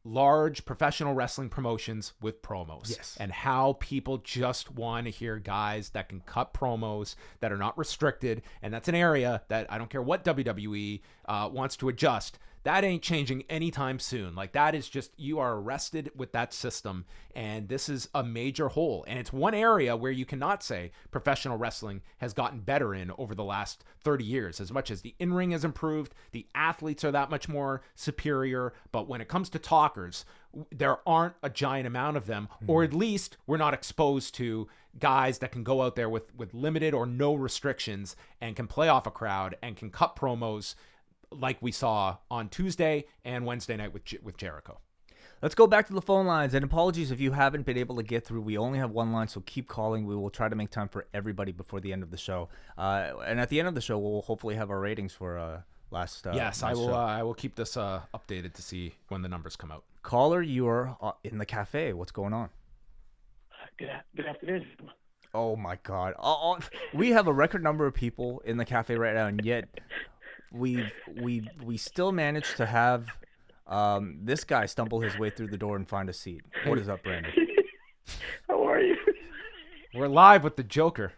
large professional wrestling promotions with promos. Yes. And how people just want to hear guys that can cut promos that are not restricted. And that's an area that I don't care what WWE wants to adjust. That ain't changing anytime soon. Like, that is just, you are arrested with that system, and this is a major hole. And it's one area where you cannot say professional wrestling has gotten better in over the last 30 years. As much as the in-ring has improved, the athletes are that much more superior, but when it comes to talkers, there aren't a giant amount of them, or at least we're not exposed to guys that can go out there with limited or no restrictions and can play off a crowd and can cut promos like we saw on Tuesday and Wednesday night with Jericho. Let's go back to the phone lines, and apologies if you haven't been able to get through. We only have one line, so keep calling. We will try to make time for everybody before the end of the show. And at the end of the show, we'll hopefully have our ratings for last. Yes, last I will. show. I will keep this updated to see when the numbers come out. Caller, you are in the cafe. What's going on? Good afternoon. Oh my God! We have a record number of people in the cafe right now, and yet we still managed to have this guy stumble his way through the door and find a seat. What is up, Brandon? How are you? We're live with the Joker.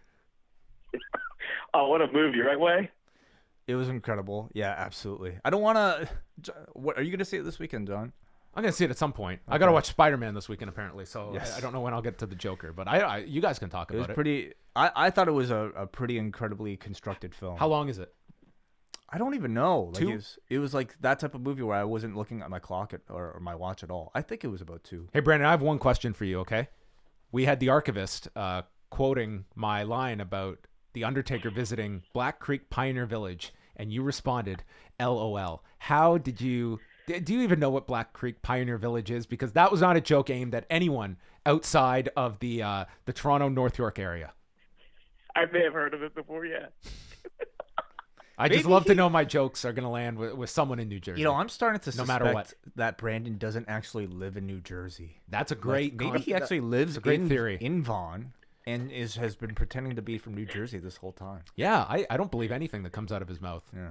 Oh, what a movie, right, Way? It was incredible. Yeah, absolutely. I don't want to. What are you going to see it this weekend, John? I'm gonna see it at some point. I gotta watch Spider-Man this weekend apparently, so Yes. I don't know when I'll get to the Joker. But you guys can talk It was about it. pretty. I thought it was a pretty incredibly constructed film. How long is it? I don't even know. Like 2? it was like that type of movie where I wasn't looking at my clock or my watch at all. I think it was about 2. Hey, Brandon, I have one question for you. Okay, we had the archivist quoting my line about the Undertaker visiting Black Creek Pioneer Village, and you responded, "LOL." How did you? Do you even know what Black Creek Pioneer Village is? Because that was not a joke aimed at anyone outside of the Toronto North York area. I may have heard of it before, yeah. I just love to know my jokes are going to land with someone in New Jersey. You know, I'm starting to No suspect matter what. that Brandon doesn't actually live in New Jersey. That's a great. Maybe he actually lives a great in, theory. in Vaughan and has been pretending to be from New Jersey this whole time. Yeah, I don't believe anything that comes out of his mouth. Yeah.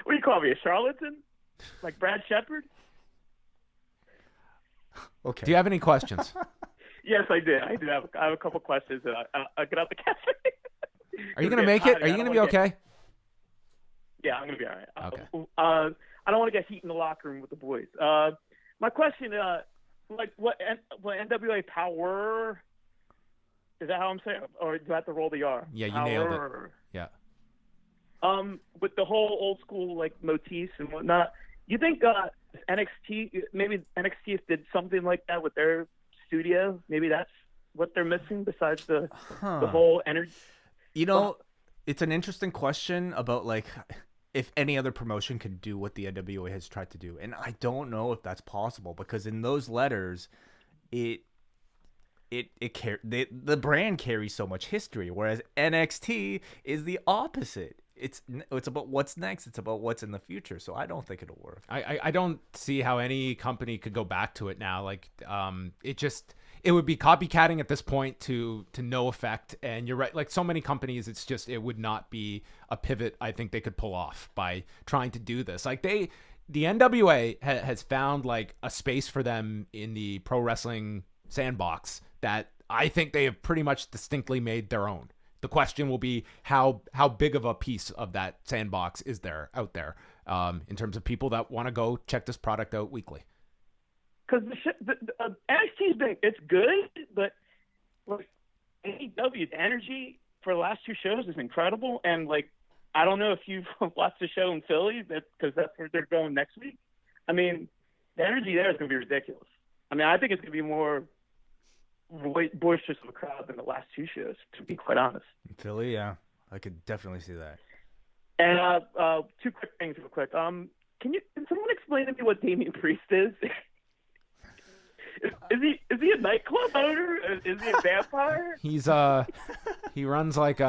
What do you call me, a charlatan? Like Brad Shepard? Okay. Do you have any questions? Yes, I did. I have a couple questions. I'll get out the cafe. Are you going to make it? Are you going to be okay? Yeah, I'm going to be all right. Okay. I don't want to get heat in the locker room with the boys. My question, like, what NWA Powerrr? Is that how I'm saying? Or do I have to roll the R? Yeah, you nailed it. Powerrr. Yeah. With the whole old school like motifs and whatnot, you think maybe NXT did something like that with their studio? Maybe that's what they're missing besides the whole energy. You know, it's an interesting question about like if any other promotion could do what the NWA has tried to do, and I don't know if that's possible because in those letters, the brand carries so much history, whereas NXT is the opposite. It's about what's next. It's about what's in the future. So I don't think it'll work. I don't see how any company could go back to it now. Like, it would be copycatting at this point to no effect. And you're right. Like so many companies, it would not be a pivot I think they could pull off by trying to do this. Like the NWA has found like a space for them in the pro wrestling sandbox that I think they have pretty much distinctly made their own. The question will be how big of a piece of that sandbox is there out there in terms of people that want to go check this product out weekly. Because NXT's been it's good, but like AEW, the energy for the last 2 shows is incredible. And like I don't know if you've watched the show in Philly, because that's where they're going next week. I mean, the energy there is going to be ridiculous. I mean, I think it's going to be more boisterous of a crowd than the last 2 shows, to be quite honest. In Philly, yeah, I could definitely see that. And 2 quick things, real quick. Can someone explain to me what Damian Priest is? Is he a nightclub owner? Is he a vampire? He's he runs like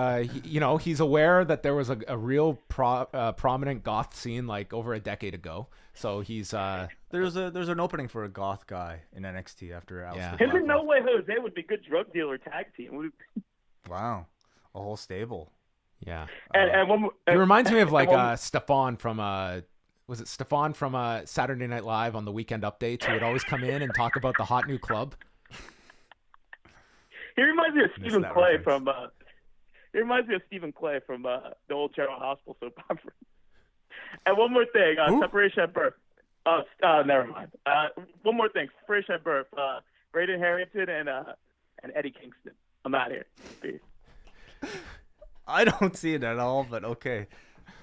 he's aware that there was a real prominent goth scene like over a decade ago. So he's there's an opening for a goth guy in NXT after Alistair Yeah. Black Him and left. No Way Jose would be good drug dealer tag team. Wow, a whole stable. yeah. And one more, He reminds me of like and one- Stefan from was it Stefan from Saturday Night Live on the Weekend Updates who would always come in and talk about the hot new club. He reminds me of Stephen that Clay reference. from. He reminds me of Stephen Clay from the old General Hospital soap opera. And one more thing, separation at birth. Never mind. One more thing, separation at birth. Braden Harrington and Eddie Kingston. I'm out here. Peace. I don't see it at all, but okay.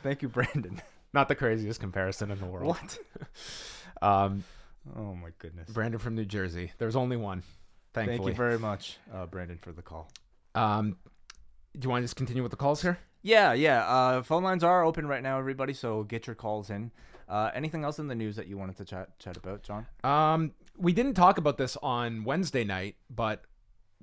Thank you, Brandon. Not the craziest comparison in the world. What? Oh my goodness. Brandon from New Jersey. There's only one. Thankfully. Thank you very much, Brandon, for the call. Do you want to just continue with the calls here? Yeah. Phone lines are open right now, everybody, so get your calls in. Anything else in the news that you wanted to chat about, John? We didn't talk about this on Wednesday night, but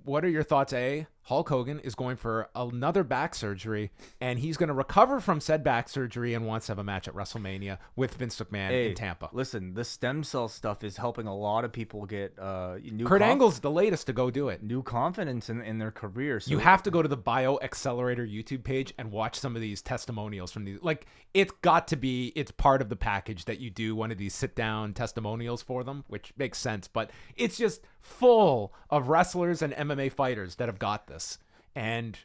what are your thoughts, A, Hulk Hogan is going for another back surgery, and he's going to recover from said back surgery and wants to have a match at WrestleMania with Vince McMahon in Tampa. Listen, the stem cell stuff is helping a lot of people get new. Kurt Angle's the latest to go do it. New confidence in their career. So you have to go to the Bio Accelerator YouTube page and watch some of these testimonials from these. Like, it's part of the package that you do one of these sit down testimonials for them, which makes sense. But it's just full of wrestlers and MMA fighters that have got this. And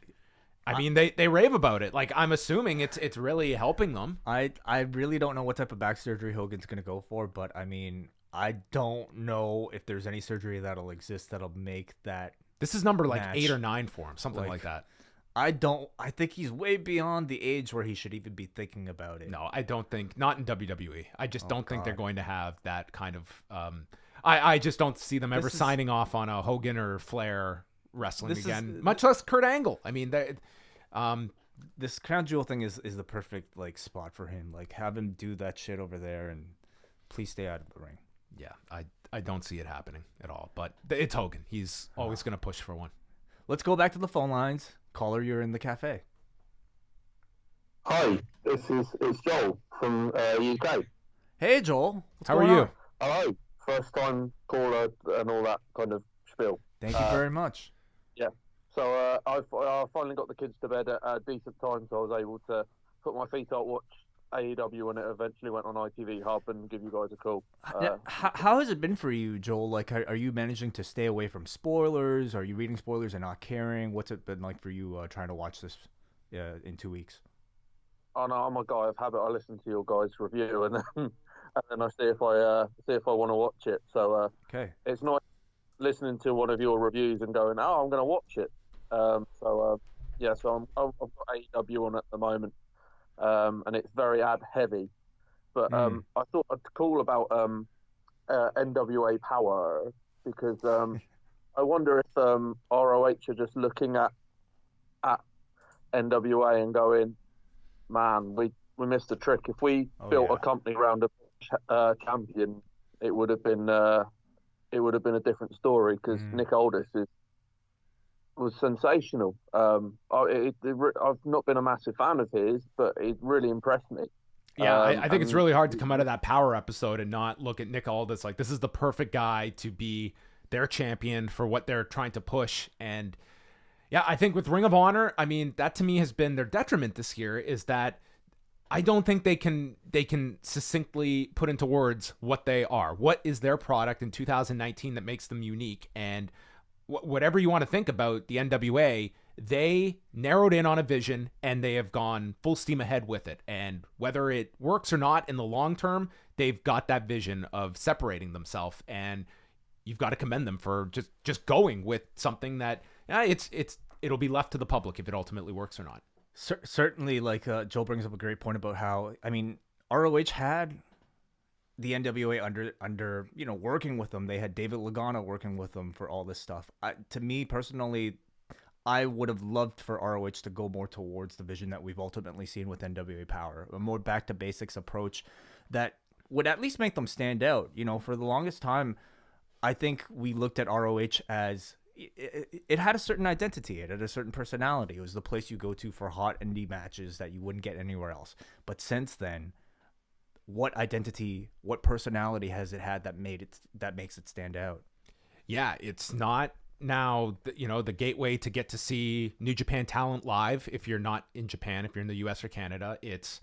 I mean, they rave about it. Like, I'm assuming it's really helping them. I really don't know what type of back surgery Hogan's going to go for, but I mean, I don't know if there's any surgery that'll exist that'll make that. This is number like match 8 or 9 for him, something like that. I think he's way beyond the age where he should even be thinking about it. No, I don't think, not in WWE. I just don't think they're going to have that kind of, I just don't see them ever signing off on a Hogan or Flair wrestling again, much less Kurt Angle. I mean, this Crown Jewel thing is the perfect like spot for him. Like, have him do that shit over there and please stay out of the ring. Yeah, I don't see it happening at all, but it's Hogan. He's always going to push for one. Let's go back to the phone lines. Caller, you're in the cafe. Hi, it's Joel from UK. Hey, Joel. How are you? Hello. First time caller and all that kind of spiel. Thank you very much. Yeah. So I finally got the kids to bed at a decent time, so I was able to put my feet up, watch AEW, and it eventually went on ITV Hub and give you guys a call. How has it been for you, Joel? Like, are you managing to stay away from spoilers? Are you reading spoilers and not caring? What's it been like for you trying to watch this in 2 weeks? Oh no, I'm a guy of habit. I listen to your guys' review and then I see if I want to watch it. So okay, it's not listening to one of your reviews and going, oh, I'm going to watch it. So I've got AEW on at the moment. And it's very ad heavy, but I thought I'd call about NWA Power because I wonder if ROH are just looking at NWA and going, man, we missed a trick. If we built a company around a champion, it would have been a different story because Nick Aldis was sensational. I've not been a massive fan of his, but it really impressed me. Yeah, I think it's really hard to come out of that Power episode and not look at Nick Aldis like this is the perfect guy to be their champion for what they're trying to push. And yeah, I think with Ring of Honor, I mean, that to me has been their detriment this year is that I don't think they can succinctly put into words what they are. What is their product in 2019 that makes them unique? And whatever you want to think about the NWA, they narrowed in on a vision and they have gone full steam ahead with it. And whether it works or not in the long term, they've got that vision of separating themselves. And you've got to commend them for just going with something that it'll be left to the public if it ultimately works or not. Certainly, like Joel brings up a great point about how, I mean, ROH had the NWA under working with them. They had David Lagana working with them for all this stuff. To me personally, I would have loved for ROH to go more towards the vision that we've ultimately seen with NWA Power, a more back to basics approach that would at least make them stand out. For the longest time, I think we looked at ROH as it had a certain identity. It had a certain personality. It was the place you go to for hot indie matches that you wouldn't get anywhere else. But since then, what identity, what personality has it had that makes it stand out? Yeah, it's not now, the gateway to get to see New Japan talent live. If you're not in Japan, if you're in the US or Canada, it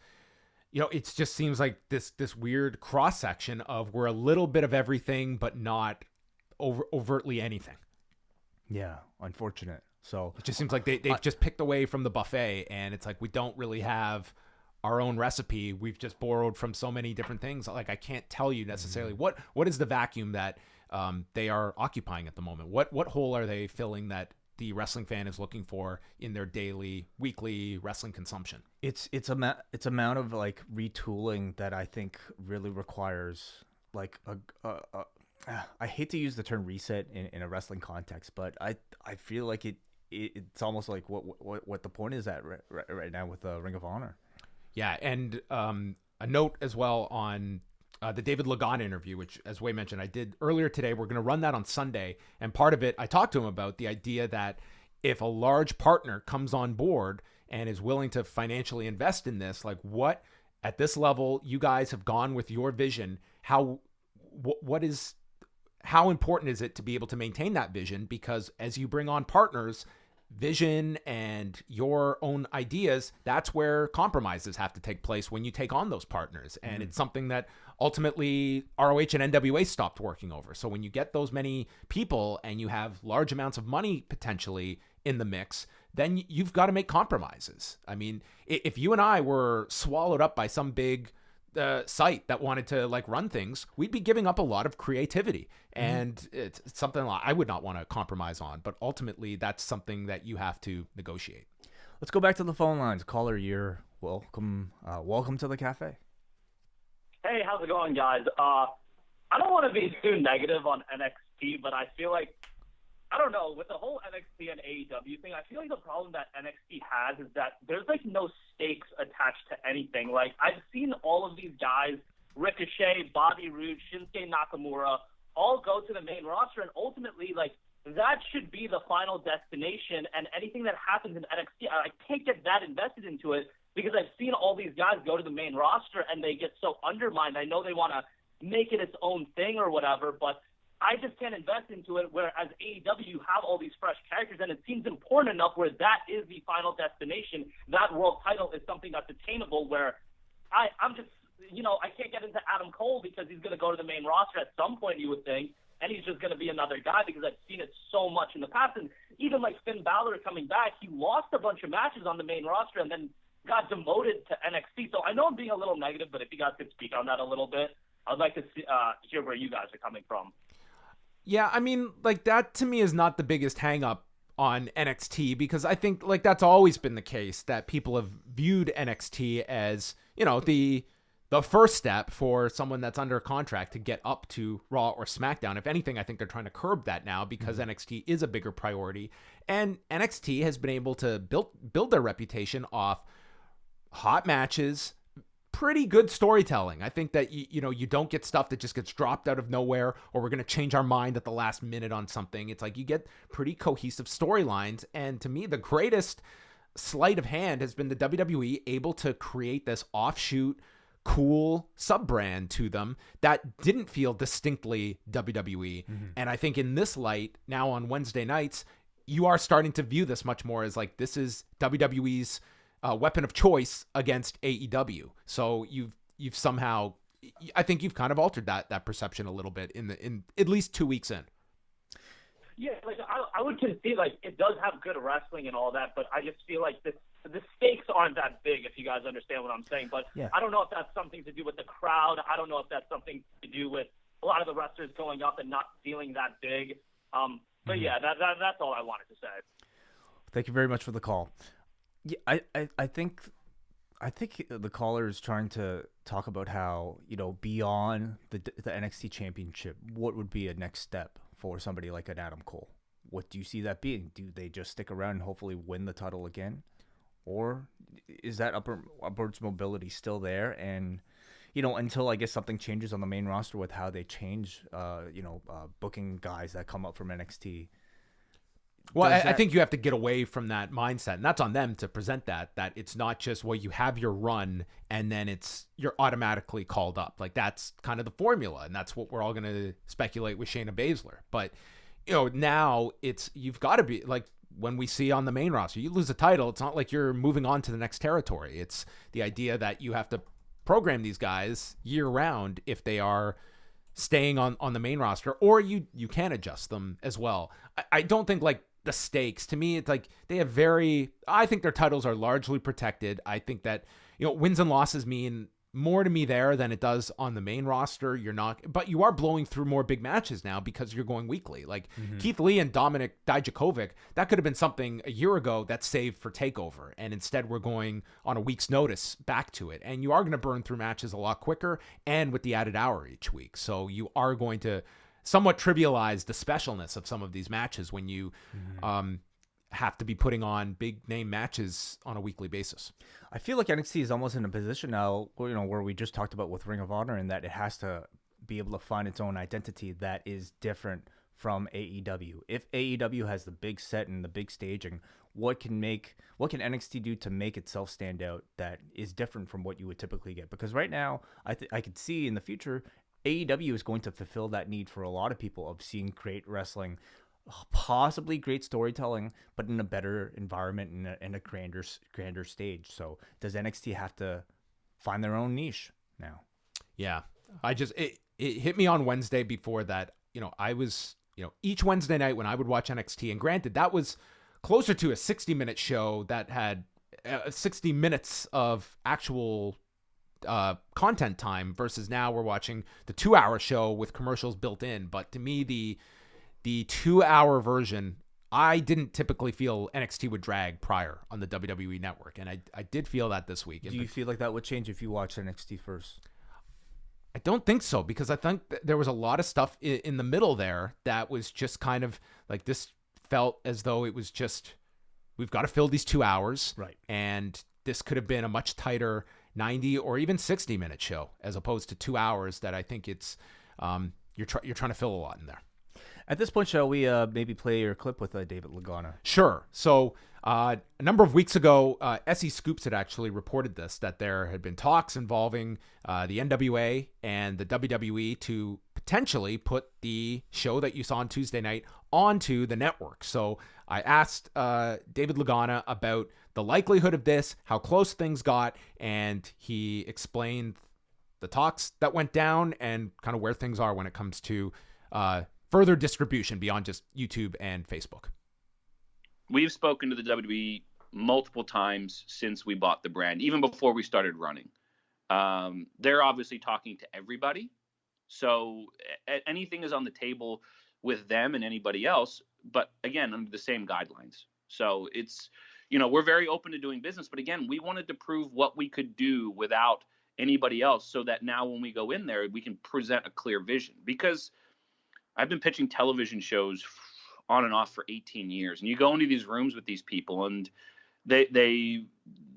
just seems like this weird cross section of we're a little bit of everything, but not overtly anything. Yeah, unfortunate. So it just seems like they've just picked away from the buffet, and it's like we don't really have our own recipe. We've just borrowed from so many different things. Like, I can't tell you necessarily what is the vacuum that they are occupying at the moment. What hole are they filling that the wrestling fan is looking for in their daily, weekly wrestling consumption? It's amount of like retooling that I think really requires like I hate to use the term reset in a wrestling context, but I feel like it's almost like what the point is at right now with Ring of Honor. Yeah, and a note as well on the David Lagana interview, which, as Wai mentioned, I did earlier today. We're going to run that on Sunday, and part of it, I talked to him about the idea that if a large partner comes on board and is willing to financially invest in this, like what at this level you guys have gone with your vision, how important is it to be able to maintain that vision? Because as you bring on partners, vision and your own ideas, that's where compromises have to take place when you take on those partners. And it's something that ultimately ROH and NWA stopped working over. So when you get those many people and you have large amounts of money potentially in the mix, then you've got to make compromises. I mean, if you and I were swallowed up by some big site that wanted to like run things, we'd be giving up a lot of creativity. And it's something I would not want to compromise on, but ultimately that's something that you have to negotiate. Let's go back to the phone lines. Caller, you're welcome. Welcome to the cafe. Hey, how's it going, guys? I don't want to be too negative on NXT, but I feel like, I don't know, with the whole NXT and AEW thing, I feel like the problem that NXT has is that there's like no stakes attached to anything. Like, I've seen all of these guys, Ricochet, Bobby Roode, Shinsuke Nakamura, all go to the main roster, and ultimately, like, that should be the final destination, and anything that happens in NXT, I can't get that invested into it because I've seen all these guys go to the main roster and they get so undermined. I know they want to make it its own thing or whatever, but I just can't invest into it, whereas AEW, you have all these fresh characters, and it seems important enough where that is the final destination. That world title is something that's attainable, where I'm just, I can't get into Adam Cole because he's going to go to the main roster at some point, you would think, and he's just going to be another guy because I've seen it so much in the past. And even like Finn Balor coming back, he lost a bunch of matches on the main roster and then got demoted to NXT. So I know I'm being a little negative, but if you guys could speak on that a little bit, I'd like to hear where you guys are coming from. Yeah, I mean, like that to me is not the biggest hang up on NXT, because I think like that's always been the case, that people have viewed NXT as, the first step for someone that's under contract to get up to Raw or SmackDown. If anything, I think they're trying to curb that now because NXT is a bigger priority. And NXT has been able to build their reputation off hot matches, pretty good storytelling. I think that, you don't get stuff that just gets dropped out of nowhere, or we're going to change our mind at the last minute on something. It's like you get pretty cohesive storylines. And to me, the greatest sleight of hand has been the WWE able to create this offshoot, cool sub-brand to them that didn't feel distinctly WWE. And I think in this light, now on Wednesday nights, you are starting to view this much more as like, this is WWE's weapon of choice against AEW. So you've somehow, I think you've kind of altered that perception a little bit in at least 2 weeks in. Yeah, like I would concede, like, it does have good wrestling and all that, but I just feel like the stakes aren't that big, if you guys understand what I'm saying. But yeah. I don't know if that's something to do with the crowd. I don't know if that's something to do with a lot of the wrestlers going up and not feeling that big. But yeah, that's all I wanted to say. Thank you very much for the call. Yeah, I think the caller is trying to talk about how, beyond the NXT championship, what would be a next step for somebody like an Adam Cole? What do you see that being? Do they just stick around and hopefully win the title again? Or is that upwards mobility still there? And, until I guess something changes on the main roster with how they change, booking guys that come up from NXT. Well, I think you have to get away from that mindset, and that's on them to present that it's not just, well, you have your run and then you're automatically called up. Like, that's kind of the formula, and that's what we're all going to speculate with Shayna Baszler. But, now you've got to be, like, when we see on the main roster, you lose a title, it's not like you're moving on to the next territory. It's the idea that you have to program these guys year round if they are staying on the main roster, or you can adjust them as well. I don't think, like, the stakes, to me, it's like they have I think their titles are largely protected. I think that, wins and losses mean more to me there than it does on the main roster. But you are blowing through more big matches now because you're going weekly. Like Keith Lee and Dominic Dijakovic, that could have been something a year ago that's saved for TakeOver. And instead we're going on a week's notice back to it. And you are going to burn through matches a lot quicker and with the added hour each week. So you are going to somewhat trivialize the specialness of some of these matches when you have to be putting on big name matches on a weekly basis. I feel like NXT is almost in a position now, where we just talked about with Ring of Honor, and that it has to be able to find its own identity that is different from AEW? If AEW has the big set and the big stage, and what can NXT do to make itself stand out that is different from what you would typically get? Because right now, I could see in the future, AEW is going to fulfill that need for a lot of people of seeing great wrestling, possibly great storytelling, but in a better environment and in a grander stage. So does NXT have to find their own niche now? Yeah, it hit me on Wednesday before that. I was, each Wednesday night when I would watch NXT, and granted that was closer to a 60-minute show that had 60 minutes of actual content time versus now we're watching the 2-hour show with commercials built in. But to me, the 2-hour version, I didn't typically feel NXT would drag prior on the WWE network, and I did feel that this week. Do you feel like that would change if you watch NXT first? I don't think so, because I think there was a lot of stuff in the middle there that was just kind of like, this felt as though it was just, we've got to fill these 2 hours, right? And this could have been a much tighter 90 or even 60-minute show as opposed to 2 hours that I think it's you're trying to fill a lot in there. At this point, shall we maybe play your clip with David Lagana? Sure. So a number of weeks ago, SE Scoops had actually reported that there had been talks involving the NWA and the WWE to potentially put the show that you saw on Tuesday night onto the network. So I asked David Lagana about the likelihood of this, how close things got, and he explained the talks that went down and kind of where things are when it comes to further distribution beyond just YouTube and Facebook. We've spoken to the WWE multiple times since we bought the brand, even before we started running. They're obviously talking to everybody. So anything is on the table with them and anybody else, but again, under the same guidelines. So it's, we're very open to doing business, but again, we wanted to prove what we could do without anybody else so that now when we go in there, we can present a clear vision. Because I've been pitching television shows on and off for 18 years, and you go into these rooms with these people, and they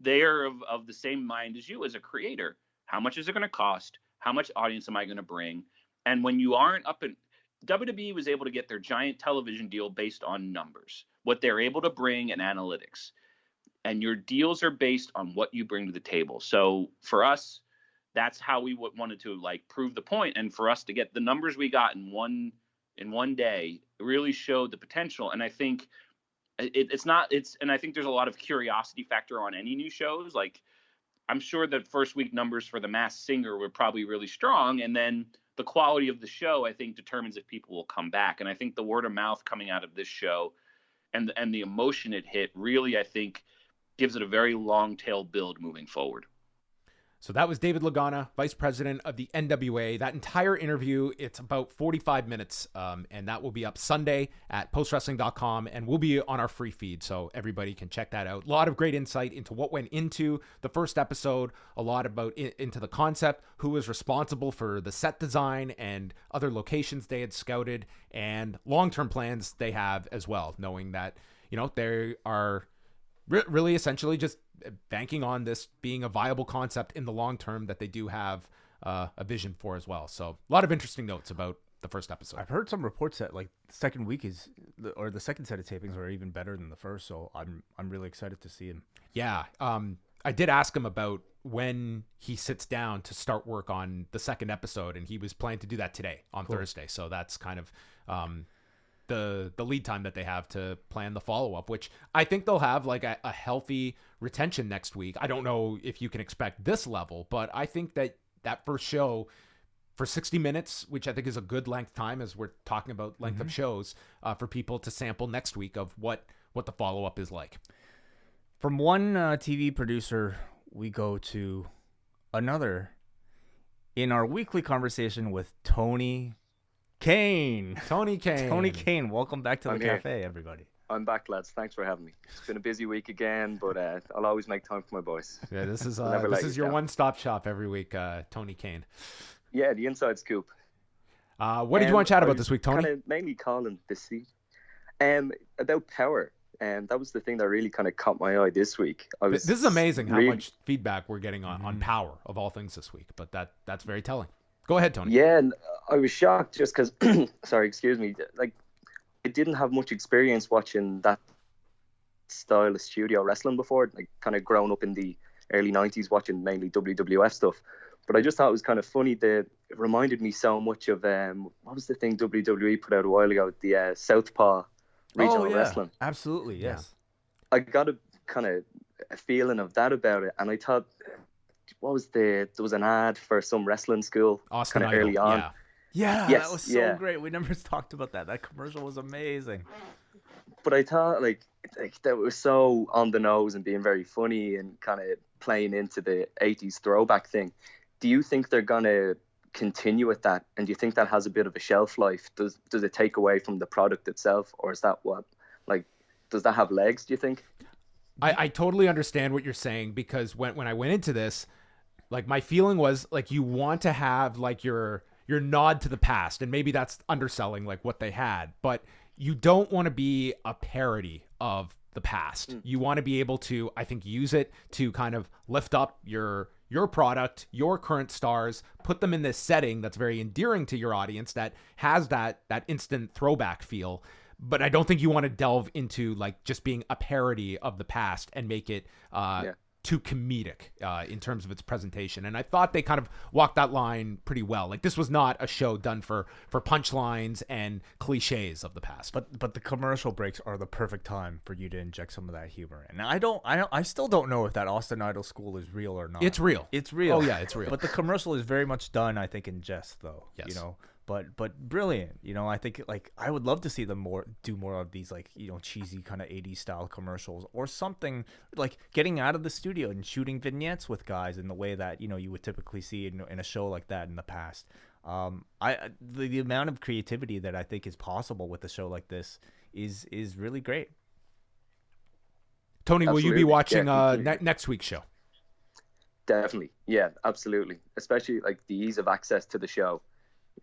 are of the same mind as you as a creator. How much is it going to cost? How much audience am I going to bring? And when you aren't up in WWE was able to get their giant television deal based on numbers, what they're able to bring and analytics, and your deals are based on what you bring to the table. So for us, that's how we wanted to prove the point, and for us to get the numbers we got in one day really showed the potential. And I think and I think there's a lot of curiosity factor on any new shows. I'm sure the first week numbers for The Masked Singer were probably really strong, and then the quality of the show, I think, determines if people will come back. And I think the word of mouth coming out of this show and the emotion it hit really, I think, gives it a very long tail build moving forward. So that was David Lagana, Vice President of the NWA. That entire interview, it's about 45 minutes, and that will be up Sunday at postwrestling.com, and will be on our free feed, so everybody can check that out. A lot of great insight into what went into the first episode, a lot about into the concept, who was responsible for the set design and other locations they had scouted, and long-term plans they have as well, knowing that, they are really essentially just banking on this being a viable concept in the long term that they do have a vision for as well. So a lot of interesting notes about the first episode. I've heard some reports that the second week the second set of tapings are even better than the first. So I'm really excited to see him. Yeah. I did ask him about when he sits down to start work on the second episode, and he was planning to do that today on Thursday. So that's kind of the lead time that they have to plan the follow-up, which I think they'll have a healthy retention next week. I don't know if you can expect this level, but I think that first show for 60 minutes, which I think is a good length time as we're talking about length of shows, for people to sample next week of what the follow-up is like. From one TV producer, we go to another in our weekly conversation with Tony Kane. Tony Kane, welcome back to the Café, everybody. I'm back, lads. Thanks for having me. It's been a busy week again, but I'll always make time for my boys. Yeah, this is your one-stop shop every week, Tony Kane. Yeah, the inside scoop. What did you want to chat about this week, Tony? Kind of mainly calling this seat. About Power. And that was the thing that really kind of caught my eye this week. This is amazing how much feedback we're getting on Power, of all things, this week. But that's very telling. Go ahead, Tony. Yeah, and I was shocked just because, sorry, excuse me, didn't have much experience watching that style of studio wrestling before. Like, kind of grown up in the early 90s watching mainly WWF stuff. But I just thought it was kind of funny that it reminded me so much of what was the thing WWE put out a while ago, the Southpaw regional wrestling. Absolutely, yes. I got a kind of a feeling of that about it, and I thought, there was an ad for some wrestling school kind of early on. Yeah, Yes, that was so great. We never talked about that. That commercial was amazing. But I thought like that was so on the nose and being very funny and kind of playing into the 80s throwback thing. Do you think they're gonna continue with that? And do you think that has a bit of a shelf life? Does it take away from the product itself, or is that does that have legs, do you think? I totally understand what you're saying, because when I went into this, like, my feeling was like, you want to have like your nod to the past, and maybe that's underselling like what they had, but you don't want to be a parody of the past. You want to be able to, I think, use it to kind of lift up your product, your current stars, put them in this setting that's very endearing to your audience, that has that instant throwback feel. But I don't think you want to delve into like just being a parody of the past and make it too comedic in terms of its presentation. And I thought they kind of walked that line pretty well. Like, this was not a show done for punchlines and cliches of the past. But the commercial breaks are the perfect time for you to inject some of that humor. And I still don't know if that Austin Idol school is real or not. It's real. It's real. Oh yeah, it's real. But the commercial is very much done, I think, in jest, though. Yes. You know. But brilliant, you know. I think, like, I would love to see them do more of these, like, you know, cheesy kind of 80s style commercials, or something like getting out of the studio and shooting vignettes with guys in the way that, you know, you would typically see in a show like that in the past. The amount of creativity that I think is possible with a show like this is really great. Tony, will you be watching next week's show? Definitely, yeah, absolutely. Especially like the ease of access to the show.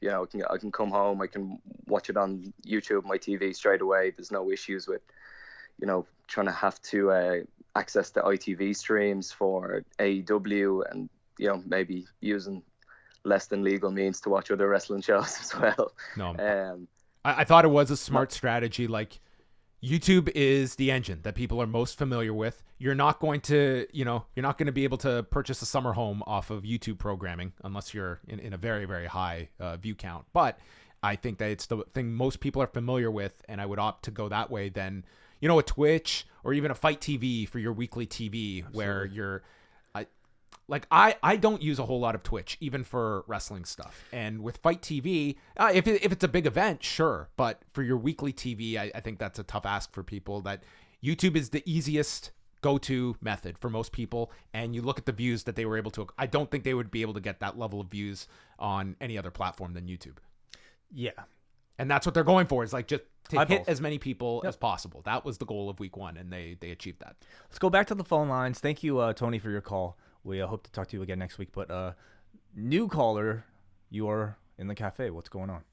You know, I can come home, I can watch it on YouTube, my TV straight away. There's no issues with, you know, trying to have to access the ITV streams for AEW, and, you know, maybe using less than legal means to watch other wrestling shows as well. No, I thought it was a smart strategy. Like, YouTube is the engine that people are most familiar with. You're not going to be able to purchase a summer home off of YouTube programming unless you're in a very, very high view count. But I think that it's the thing most people are familiar with, and I would opt to go that way than, you know, a Twitch or even a Fight TV for your weekly TV. Absolutely. Where you're... I don't use a whole lot of Twitch, even for wrestling stuff. And with Fight TV, if it's a big event, sure. But for your weekly TV, I think that's a tough ask for people. That YouTube is the easiest go-to method for most people. And you look at the views that they were able to, I don't think they would be able to get that level of views on any other platform than YouTube. Yeah. And that's what they're going for, is like just to hit as many people as possible. That was the goal of week 1, and they achieved that. Let's go back to the phone lines. Thank you, Tony, for your call. We hope to talk to you again next week. But new caller, you are in the cafe. What's going on?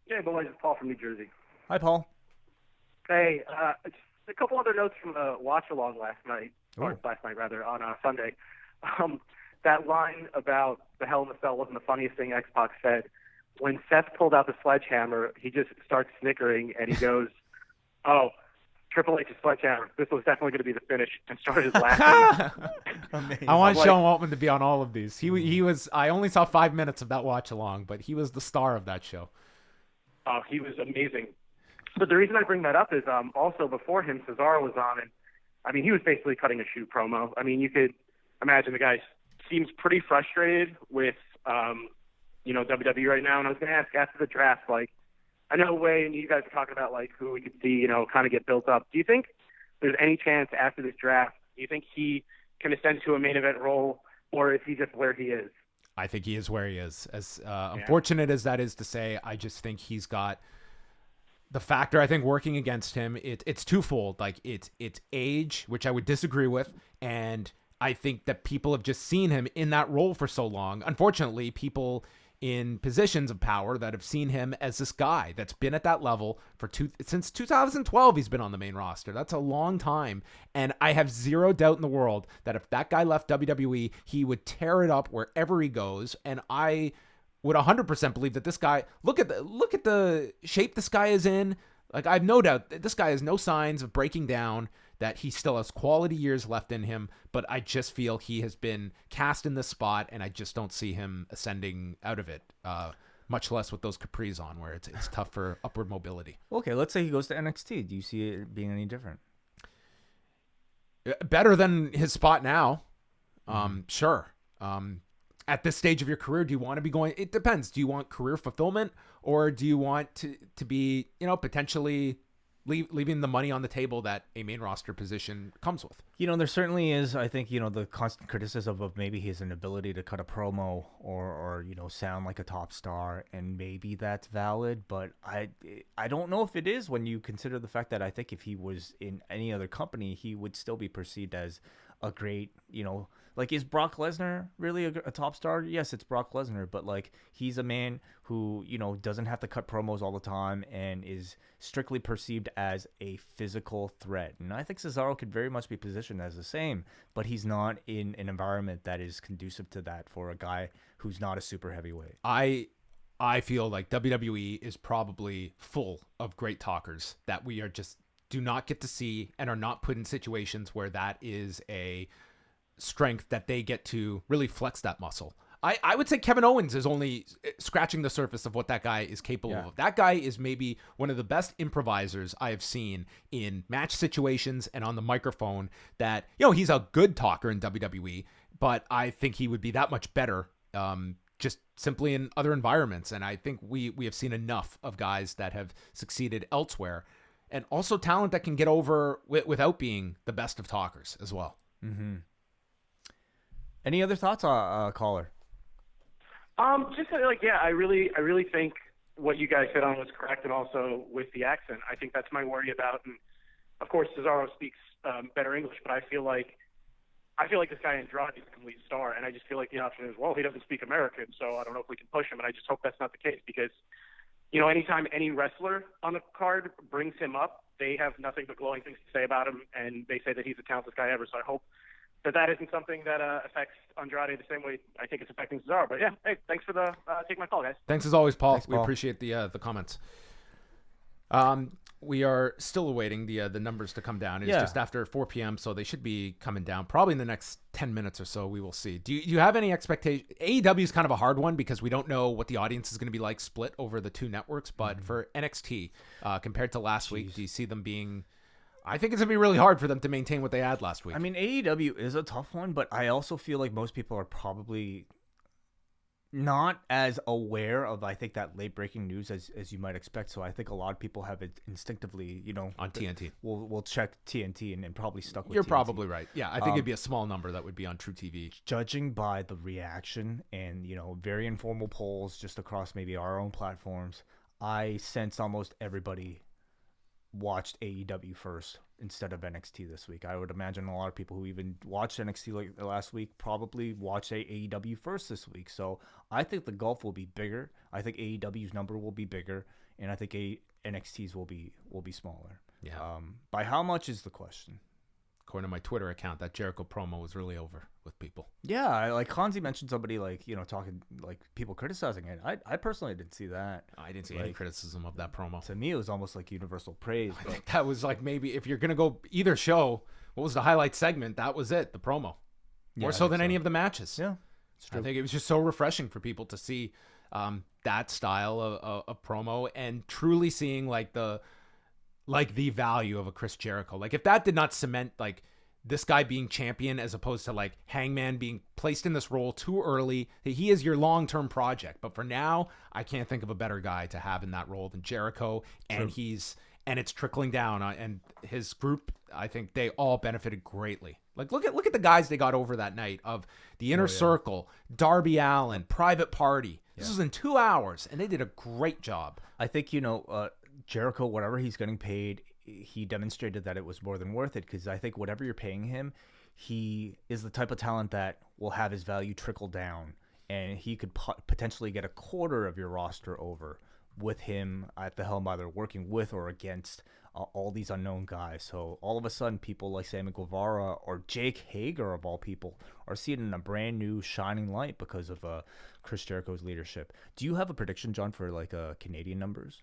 Hey, boys. It's Paul from New Jersey. Hi, Paul. Hey, just a couple other notes from the watch-along last night, on Sunday. That line about the Hell in the Cell wasn't the funniest thing X-Pac said. When Seth pulled out the sledgehammer, he just starts snickering, and he goes, "Oh, Triple H's sledgehammer. This was definitely going to be the finish," and started laughing. I want Sean Waltman to be on all of these. He was. I only saw 5 minutes of that watch along, but he was the star of that show. He was amazing. But the reason I bring that up is also before him, Cesaro was on, and I mean, he was basically cutting a shoot promo. I mean, you could imagine the guy seems pretty frustrated with WWE right now. And I was going to ask, after the draft, like, I know Wai, you guys are talking about like who we could see, kind of get built up. Do you think there's any chance after this draft, do you think he can ascend to a main event role, or is he just where he is? I think he is where he is. As unfortunate as that is to say, I just think he's got the factor, I think, working against him. It's twofold. Like, it's age, which I would disagree with, and I think that people have just seen him in that role for so long. Unfortunately, people in positions of power that have seen him as this guy that's been at that level since 2012. He's been on the main roster. That's a long time. And I have zero doubt in the world that if that guy left WWE, he would tear it up wherever he goes. And I would 100% believe that this guy, look at the shape this guy is in, Like, I have no doubt that this guy has no signs of breaking down, that he still has quality years left in him, but I just feel he has been cast in this spot, and I just don't see him ascending out of it, much less with those capris on, where it's tough for upward mobility. Okay, let's say he goes to NXT. Do you see it being any different? Better than his spot now. Sure. At this stage of your career, do you want to be going? It depends. Do you want career fulfillment, or do you want to be, potentially leaving the money on the table that a main roster position comes with? There certainly is, I think, the constant criticism of maybe his inability to cut a promo or sound like a top star, and maybe that's valid, but I don't know if it is when you consider the fact that I think if he was in any other company, he would still be perceived as a great, like, is Brock Lesnar really a top star? Yes, it's Brock Lesnar, but like, he's a man who, doesn't have to cut promos all the time and is strictly perceived as a physical threat. And I think Cesaro could very much be positioned as the same, but he's not in an environment that is conducive to that for a guy who's not a super heavyweight. I feel like WWE is probably full of great talkers that we are just do not get to see and are not put in situations where that is a strength that they get to really flex that muscle. I would say Kevin Owens is only scratching the surface of what that guy is capable of. That guy is maybe one of the best improvisers I have seen in match situations and on the microphone. That, he's a good talker in WWE, but I think he would be that much better just simply in other environments. And I think we have seen enough of guys that have succeeded elsewhere, and also talent that can get over without being the best of talkers as well. Mm-hmm. Any other thoughts, caller? I really think what you guys hit on was correct, and also with the accent, I think that's my worry about. And of course, Cesaro speaks better English, but I feel like this guy Andrade is a complete star, and I just feel like the option is, well, he doesn't speak American, so I don't know if we can push him, and I just hope that's not the case, because anytime any wrestler on the card brings him up, they have nothing but glowing things to say about him, and they say that he's the talented guy ever. So I hope that isn't something that affects Andrade the same way I think it's affecting Cesaro. But yeah, hey, thanks for taking my call, guys. Thanks as always, Paul. Thanks, Paul. We appreciate the comments. We are still awaiting the numbers to come down. It's just after 4 p.m., so they should be coming down probably in the next 10 minutes or so. We will see. Do you have any expectation? AEW is kind of a hard one because we don't know what the audience is going to be like split over the two networks. But for NXT, compared to last week, do you see them being... I think it's going to be really hard for them to maintain what they had last week. I mean, AEW is a tough one, but I also feel like most people are probably not as aware of, I think, that late-breaking news as you might expect. So I think a lot of people have it instinctively, on TNT. We'll check TNT and probably stuck with You're TNT. Probably right. Yeah, I think it'd be a small number that would be on True TV. Judging by the reaction and, very informal polls just across maybe our own platforms, I sense almost everybody watched AEW first instead of NXT this week. I would imagine a lot of people who even watched NXT like last week probably watched AEW first this week. So I think the gulf will be bigger. I think AEW's number will be bigger, and I think NXT's will be smaller. Yeah. By how much is the question? According to my Twitter account, that Jericho promo was really over with people. Yeah, like Hansi mentioned somebody talking, like, people criticizing it. I personally didn't see that. I didn't see any criticism of that promo. To me, it was almost like universal praise. I think that was like, maybe if you're going to go either show, what was the highlight segment? That was it, the promo. More so than any of the matches. Yeah, it's true. I think it was just so refreshing for people to see that style of promo and truly seeing the value of a Chris Jericho. Like, if that did not cement this guy being champion as opposed to Hangman being placed in this role too early, he is your long-term project. But for now, I can't think of a better guy to have in that role than Jericho. And it's trickling down, and his group, I think they all benefited greatly. Look at the guys they got over that night of the Inner Circle, Darby Allin, Private Party. This was in 2 hours, and they did a great job. I think, Jericho, whatever he's getting paid, he demonstrated that it was more than worth it, because I think whatever you're paying him, he is the type of talent that will have his value trickle down, and he could potentially get a quarter of your roster over with him at the helm, either working with or against all these unknown guys. So all of a sudden, people like Sammy Guevara or Jake Hager, of all people, are seen in a brand new shining light because of Chris Jericho's leadership. Do you have a prediction, John, for Canadian numbers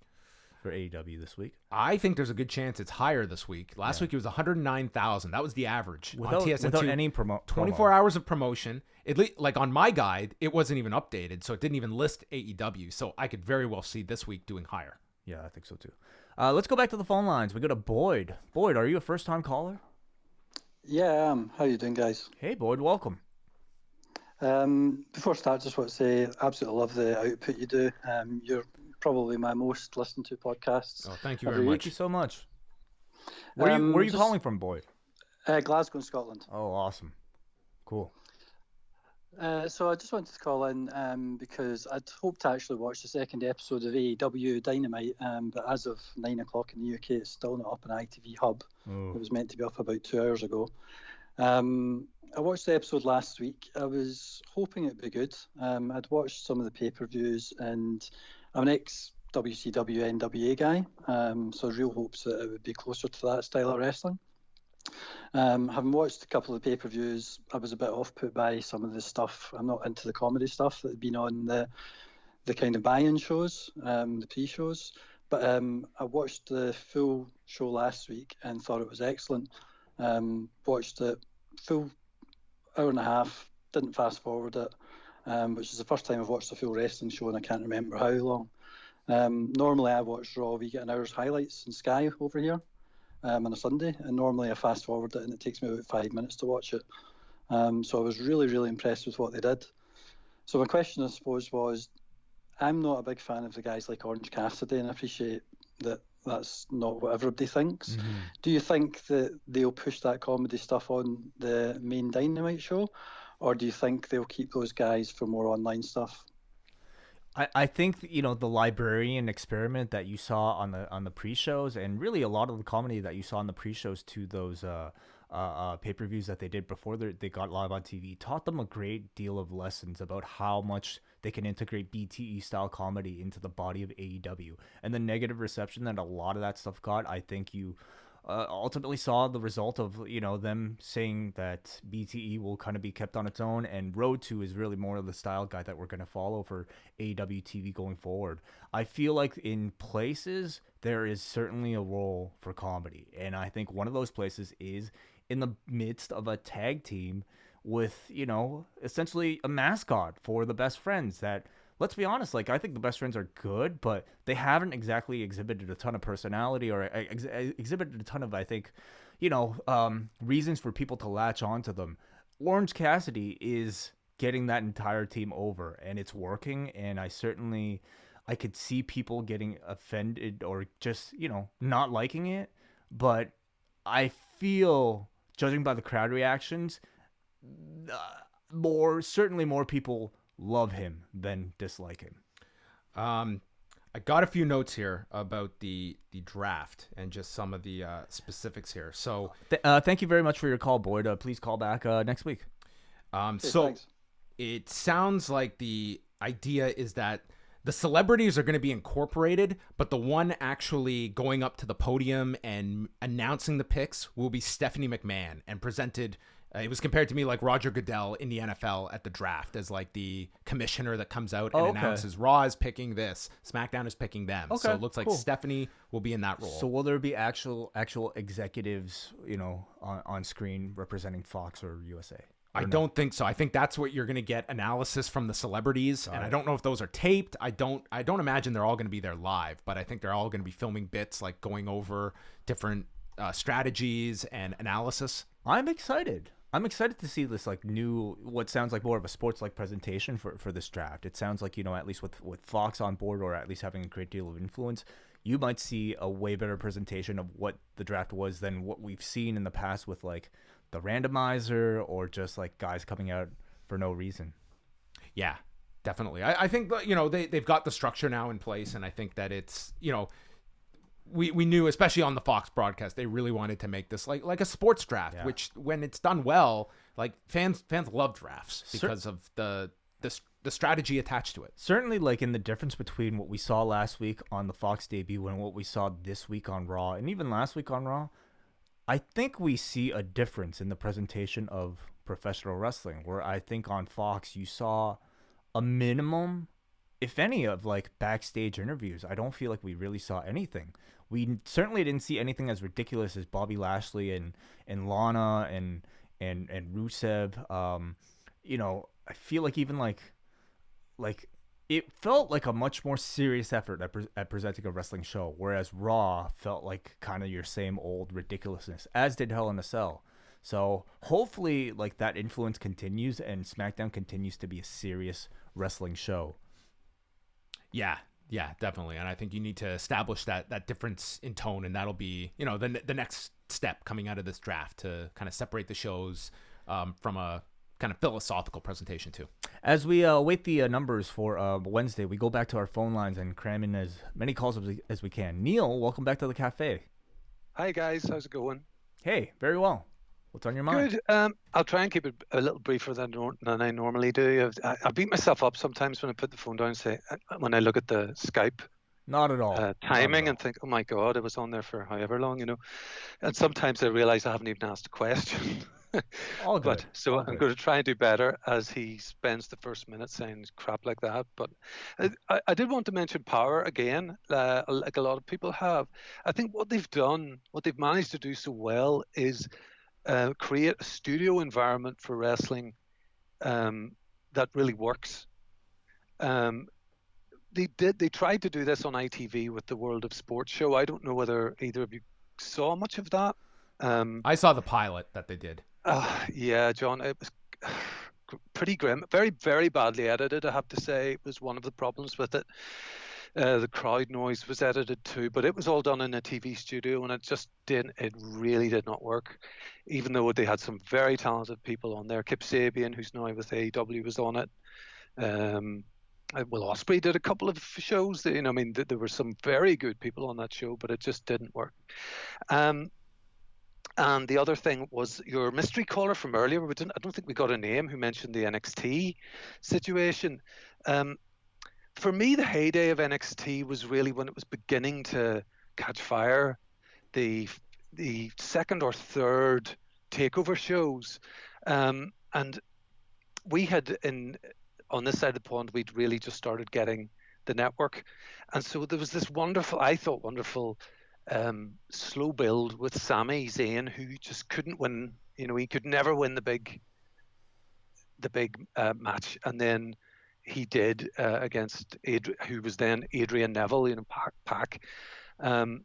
for AEW this week. I think there's a good chance it's higher this week. Last week it was 109,000. That was the average on TSN2. Without any 24 hours of promotion. Like on my guide, it wasn't even updated, so it didn't even list AEW. So I could very well see this week doing higher. Yeah, I think so too. Let's go back to the phone lines. We go to Boyd. Boyd, are you a first-time caller? Yeah, I am. How you doing, guys? Hey, Boyd, welcome. Before I start, just want to say, absolutely love the output you do. You're probably my most listened to podcasts. Oh, thank you very much. Thank you so much. Where are you calling from, Boyd? Glasgow, Scotland. Oh, awesome. Cool. So I just wanted to call in because I'd hoped to actually watch the second episode of AEW Dynamite, but as of 9 o'clock in the UK, it's still not up on ITV Hub. Oh. It was meant to be up about 2 hours ago. I watched the episode last week. I was hoping it'd be good. I'd watched some of the pay-per-views, and I'm an ex-WCW NWA guy, so real hopes that it would be closer to that style of wrestling. Having watched a couple of the pay-per-views, I was a bit off-put by some of the stuff. I'm not into the comedy stuff that had been on the kind of buy-in shows, the pre-shows. But I watched the full show last week and thought it was excellent. Watched it full hour and a half, didn't fast forward it, which is the first time I've watched a full wrestling show and I can't remember how long. Normally I watch Raw, we get an hour's highlights in Sky over here on a Sunday, and normally I fast forward it and it takes me about 5 minutes to watch it. So I was really, really impressed with what they did. So my question, I suppose, was, I'm not a big fan of the guys like Orange Cassidy, and I appreciate that that's not what everybody thinks. Mm-hmm. Do you think that they'll push that comedy stuff on the main Dynamite show, or do you think they'll keep those guys for more online stuff? I think, you know, the librarian experiment that you saw on the pre-shows, and really a lot of the comedy that you saw on the pre-shows to those pay-per-views that they did before they got live on TV, taught them a great deal of lessons about how much they can integrate BTE style comedy into the body of AEW. And the negative reception that a lot of that stuff got, I think you ultimately saw the result of, you know, them saying that BTE will kind of be kept on its own, and Road 2 is really more of the style guide that we're going to follow for AEW TV going forward. I feel like in places there is certainly a role for comedy, and I think one of those places is in the midst of a tag team with, you know, essentially a mascot for the Best Friends that, let's be honest, like, I think the Best Friends are good, but they haven't exactly exhibited a ton of personality or exhibited a ton of, I think, you know, reasons for people to latch onto them. Orange Cassidy is getting that entire team over, and it's working, and I could see people getting offended or just, you know, not liking it, but I feel, judging by the crowd reactions, certainly more people love him than dislike him. I got a few notes here about the draft and just some of the specifics here. So thank you very much for your call, Boyd. Please call back next week. Thanks. It sounds like the idea is that the celebrities are going to be incorporated, but the one actually going up to the podium and announcing the picks will be Stephanie McMahon, and presented. It was compared to me like Roger Goodell in the NFL at the draft as like the commissioner that comes out and announces Raw is picking this, SmackDown is picking them. So it looks like Stephanie will be in that role. So will there be actual executives, you know, on screen representing Fox or USA? I don't think so. I think that's what you're going to get, analysis from the celebrities, and I don't know if those are taped. I don't imagine they're all going to be there live, but I think they're all going to be filming bits, like going over different strategies and analysis. I'm excited to see this like new, what sounds like more of a sports-like presentation for this draft. It sounds like, you know, at least with Fox on board, or at least having a great deal of influence, you might see a way better presentation of what the draft was than what we've seen in the past with like the randomizer or just like guys coming out for no reason. Yeah, definitely. I think, you know, they've got the structure now in place, and I think that it's, you know, we knew, especially on the Fox broadcast, they really wanted to make this like a sports draft, which when it's done well, like fans love drafts because of the strategy attached to it. Certainly, like in the difference between what we saw last week on the Fox debut and what we saw this week on Raw, and even last week on Raw, I think we see a difference in the presentation of professional wrestling, where I think on Fox you saw a minimum if any, of like backstage interviews. I don't feel like we really saw anything. We certainly didn't see anything as ridiculous as Bobby Lashley and Lana and Rusev. You know, I feel like even like it felt like a much more serious effort at presenting a wrestling show, whereas Raw felt like kind of your same old ridiculousness, as did Hell in a Cell. So hopefully, like, that influence continues and SmackDown continues to be a serious wrestling show. Yeah, definitely. And I think you need to establish that difference in tone, and that'll be, you know, the next step coming out of this draft to kind of separate the shows from a kind of philosophical presentation too. As we await the numbers for Wednesday, we go back to our phone lines and cram in as many calls as we can. Neil, welcome back to the cafe. Hi guys, how's it going? Hey, very well. What's on your mind? Good. I'll try and keep it a little briefer than I normally do. I beat myself up sometimes when I put the phone down and say, when I look at the Skype not at all timing and think, oh my God, it was on there for however long, you know. And sometimes I realize I haven't even asked a question. All good. So I'm going to try and do better as he spends the first minute saying crap like that. But I did want to mention Power again, like a lot of people have. I think what they've done, what they've managed to do so well is create a studio environment for wrestling that really works. They tried to do this on ITV with the World of Sports show. I don't know whether either of you saw much of that. I saw the pilot that they did. Yeah, John, it was pretty grim. Very, very badly edited, I have to say. It was one of the problems with it. The crowd noise was edited too, but it was all done in a TV studio, and it really did not work, even though they had some very talented people on there. Kip Sabian, who's now with AEW, was on it. Will Ospreay did a couple of shows. You know, I mean, there were some very good people on that show, but it just didn't work. And the other thing was your mystery caller from earlier. I don't think we got a name, who mentioned the NXT situation. For me, the heyday of NXT was really when it was beginning to catch fire. The second or third takeover shows, and we had on this side of the pond, we'd really just started getting the network, and so there was this wonderful slow build with Sami Zayn, who just couldn't win. You know, he could never win the big match, and then he did against who was then Adrian Neville, you know, Pac, and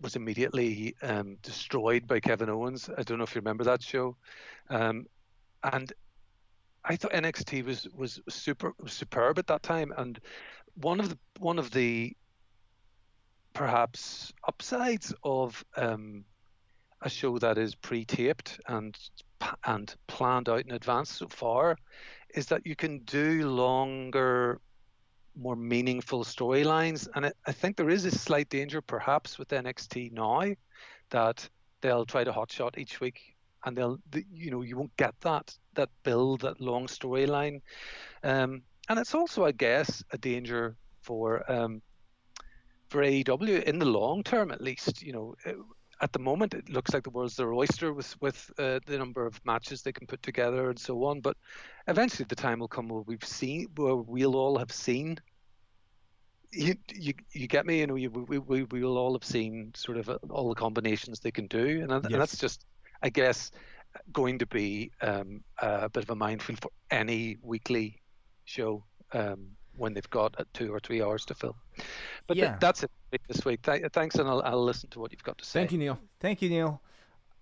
was immediately destroyed by Kevin Owens. I don't know if you remember that show, and I thought NXT was superb at that time, and one of the perhaps upsides of a show that is pre-taped and planned out in advance so far is that you can do longer, more meaningful storylines. And I think there is a slight danger perhaps with NXT now that they'll try to hotshot each week, and you won't get that build, that long storyline. And it's also, I guess, a danger for AEW in the long term, at least. You know, at the moment it looks like the world's their oyster with the number of matches they can put together and so on. But eventually the time will come where we'll all have seen. You get me? You know, we will all have seen sort of all the combinations they can do, and that's just, I guess, going to be a bit of a minefield for any weekly show when they've got 2 or 3 hours to fill. But that's it this week. Thanks, and I'll listen to what you've got to say. Thank you, Neil.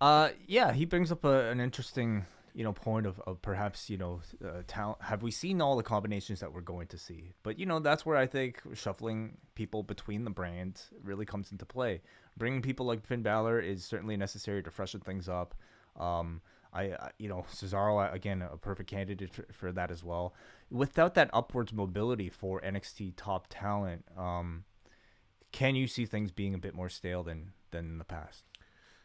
Yeah, he brings up an interesting, you know, point of perhaps, you know, talent. Have we seen all the combinations that we're going to see? But, you know, that's where I think shuffling people between the brands really comes into play. Bringing people like Finn Balor is certainly necessary to freshen things up. You know, Cesaro, again, a perfect candidate for that as well. Without that upwards mobility for NXT top talent, can you see things being a bit more stale than in the past?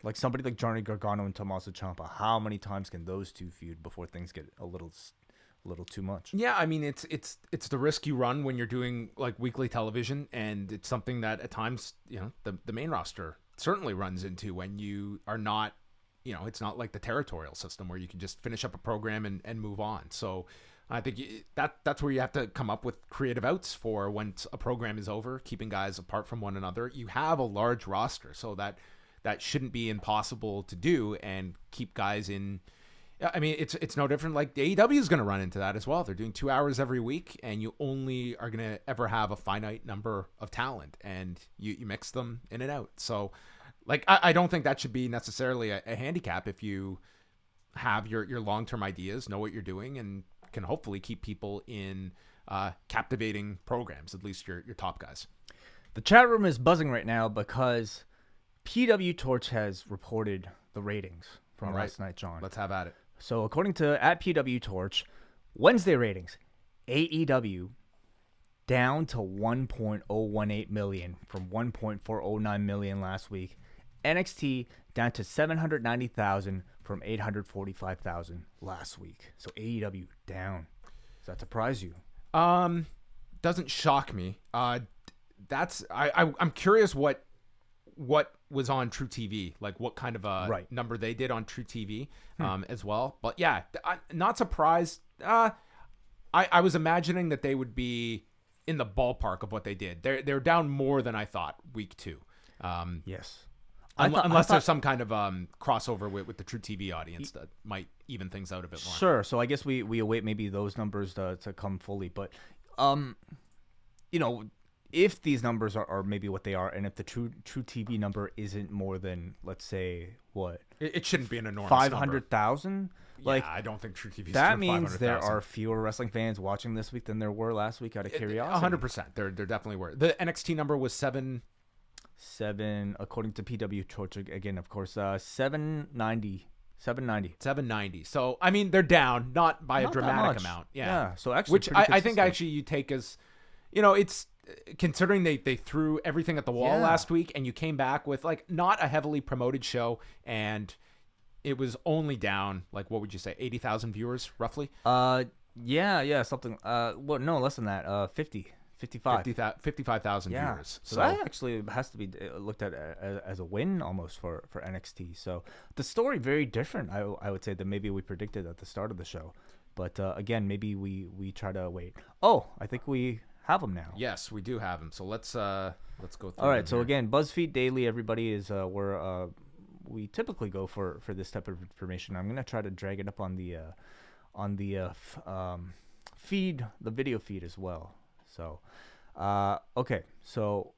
Like somebody like Johnny Gargano and Tommaso Ciampa, how many times can those two feud before things get a little too much? Yeah, I mean, it's the risk you run when you're doing like weekly television, and it's something that at times, you know, the main roster certainly runs into when you are not, you know, it's not like the territorial system where you can just finish up a program and move on. So I think that's where you have to come up with creative outs for when a program is over, keeping guys apart from one another. You have a large roster, so that shouldn't be impossible to do and keep guys in. I mean, it's no different. Like the AEW is going to run into that as well. They're doing 2 hours every week, and you only are going to ever have a finite number of talent, and you mix them in and out. So, like, I don't think that should be necessarily a handicap if you have your long-term ideas, know what you're doing, and can hopefully keep people in captivating programs, at least your top guys. The chat room is buzzing right now because PW Torch has reported the ratings from last night, John. Let's have at it. So according to @PW Torch, Wednesday ratings, AEW down to 1.018 million from 1.409 million last week. NXT down to 790,000 from 845,000 last week. So AEW down. Does that surprise you? Doesn't shock me. I'm curious what was on True TV, like what kind of a number they did on True TV as well. But yeah, not surprised. I was imagining that they would be in the ballpark of what they did. They're down more than I thought week 2. Yes. Unless there's some kind of crossover with the True TV audience that might even things out a bit more. Sure. So I guess we await maybe those numbers to come fully. But, if these numbers are maybe what they are, and if the True TV number isn't more than, let's say, what? It shouldn't be an enormous 500,000? Like, I don't think True TV is that means there are fewer wrestling fans watching this week than there were last week out of curiosity. 100%. There definitely were. The NXT number was 7, according to PW Torch, again, of course, 790. So, I mean, they're down, not by a dramatic amount. Yeah. So actually, which I think actually you take as, it's considering they threw everything at the wall last week, and you came back with like not a heavily promoted show, and it was only down like, what would you say, 80,000 viewers roughly? Yeah, something. Well, no, less than that. 55,000 viewers. So that actually has to be looked at as a win almost for NXT. So the story very different, I would say, than maybe we predicted at the start of the show. But again, maybe we try to wait. Oh, I think we have them now. Yes, we do have them. So let's go through. All right. So again, BuzzFeed Daily, everybody is where we typically go for this type of information. I'm gonna try to drag it up on the feed, the video feed as well. So, okay. So,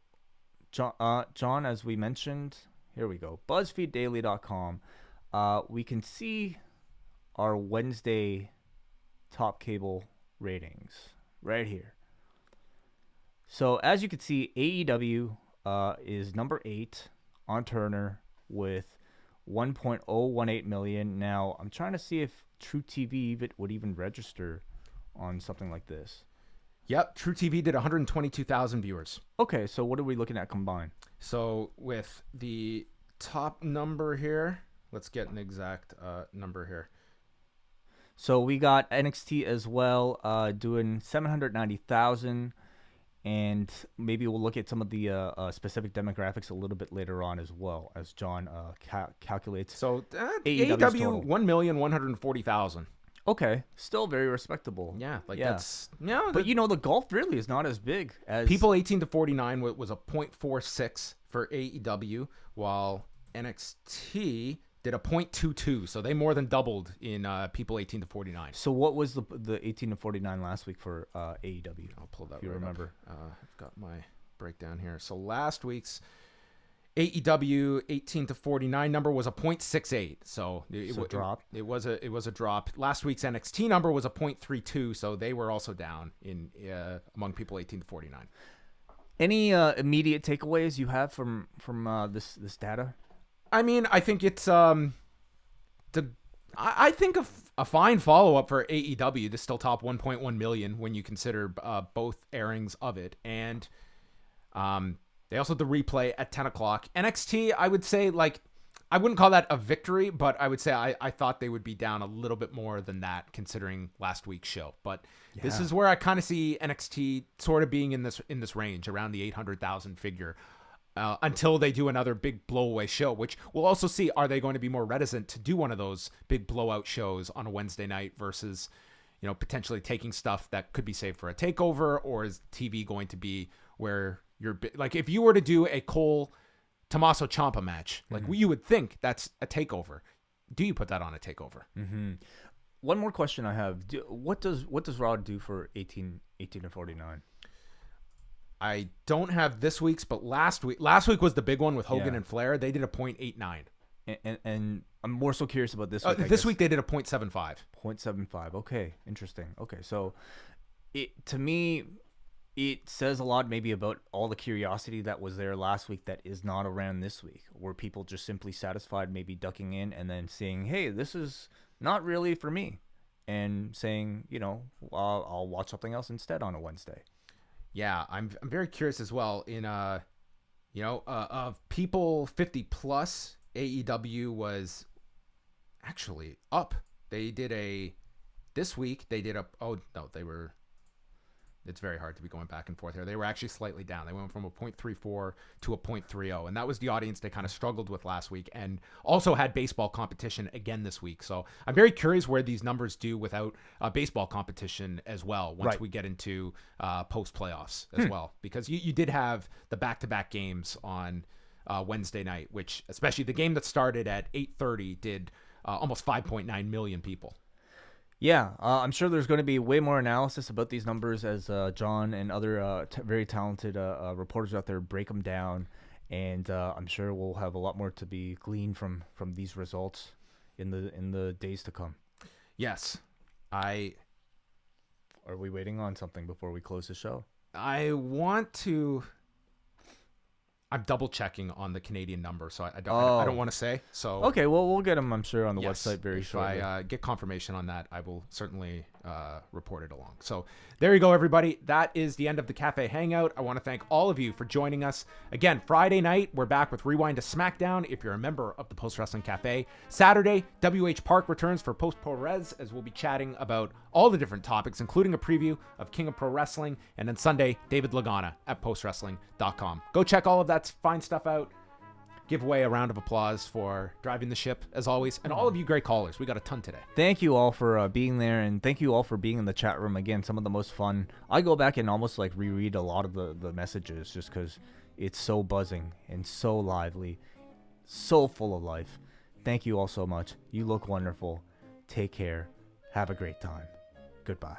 John, as we mentioned, here we go. BuzzFeedDaily.com. We can see our Wednesday top cable ratings right here. So, as you can see, AEW is number 8 on Turner with 1.018 million. Now, I'm trying to see if True TV would even register on something like this. Yep, True TV did 122,000 viewers. Okay, so what are we looking at combined? So with the top number here, let's get an exact number here. So we got NXT as well, doing 790,000, and maybe we'll look at some of the specific demographics a little bit later on as well, as John calculates. So AEW 1,140,000. Okay, still very respectable. Yeah, that's but the gulf really is not as big as people 18 to 49 was a 0.46 for AEW, while NXT did a 0.22, so they more than doubled in people 18 to 49. So what was the 18 to 49 last week for AEW? I'll pull that. If you remember, I've got my breakdown here. So last week's AEW 18 to 49 number was a 0.68, so it dropped. It was a drop. Last week's NXT number was a 0.32, so they were also down in among people 18 to 49. Any immediate takeaways you have from this data? I mean, I think it's I think a fine follow up for AEW to still top 1.1 million when you consider both airings of it, and they also had the replay at 10 o'clock. NXT, I would say, I wouldn't call that a victory, but I would say I thought they would be down a little bit more than that considering last week's show. But this is where I kind of see NXT sort of being in this range, around the 800,000 figure, until they do another big blowaway show, which we'll also see, are they going to be more reticent to do one of those big blowout shows on a Wednesday night versus, potentially taking stuff that could be saved for a takeover, or is TV going to be where you're like, if you were to do a Cole Tommaso Ciampa match, like you would think that's a takeover. Do you put that on a takeover? One more question I have. What does Raw do for 18 to 49? I don't have this week's, but last week was the big one with Hogan and Flair. They did a 0.89. And I'm more so curious about this week. This week they did a 0.75. 0.75. Okay, interesting. Okay, so to me, it says a lot maybe about all the curiosity that was there last week that is not around this week. Were people just simply satisfied maybe ducking in and then saying, hey, this is not really for me, and saying, I'll watch something else instead on a Wednesday. Yeah, I'm very curious as well. In of people 50 plus, AEW was actually up. This week they did it's very hard to be going back and forth here. They were actually slightly down. They went from a 0.34 to a 0.30, and that was the audience they kind of struggled with last week, and also had baseball competition again this week. So I'm very curious where these numbers do without baseball competition as well once we get into post playoffs as well, because you did have the back-to-back games on Wednesday night, which, especially the game that started at 8:30, did almost 5.9 million people. Yeah, I'm sure there's going to be way more analysis about these numbers as John and other very talented reporters out there break them down, and I'm sure we'll have a lot more to be gleaned from these results in the days to come. Yes, Are we waiting on something before we close the show? I'm double checking on the Canadian number, so I don't want to say. So okay, well, we'll get them, I'm sure, on the website very shortly. If I get confirmation on that, I will certainly report it along. So there you go, everybody. That is the end of the Café Hangout. I want to thank all of you for joining us. Again, Friday night, we're back with Rewind to SmackDown if you're a member of the Post Wrestling Cafe. Saturday, WH Park returns for Post Pro Res, as we'll be chatting about all the different topics, including a preview of King of Pro Wrestling. And then Sunday, David Lagana at postwrestling.com. Go check all of that fine stuff out. Give away a round of applause for driving the ship, as always, and all of you great callers. We got a ton today. Thank you all for being there, and thank you all for being in the chat room. Again, some of the most fun. I go back and almost like reread a lot of the messages just because it's so buzzing and so lively, so full of life. Thank you all so much. You look wonderful. Take care. Have a great time. Goodbye.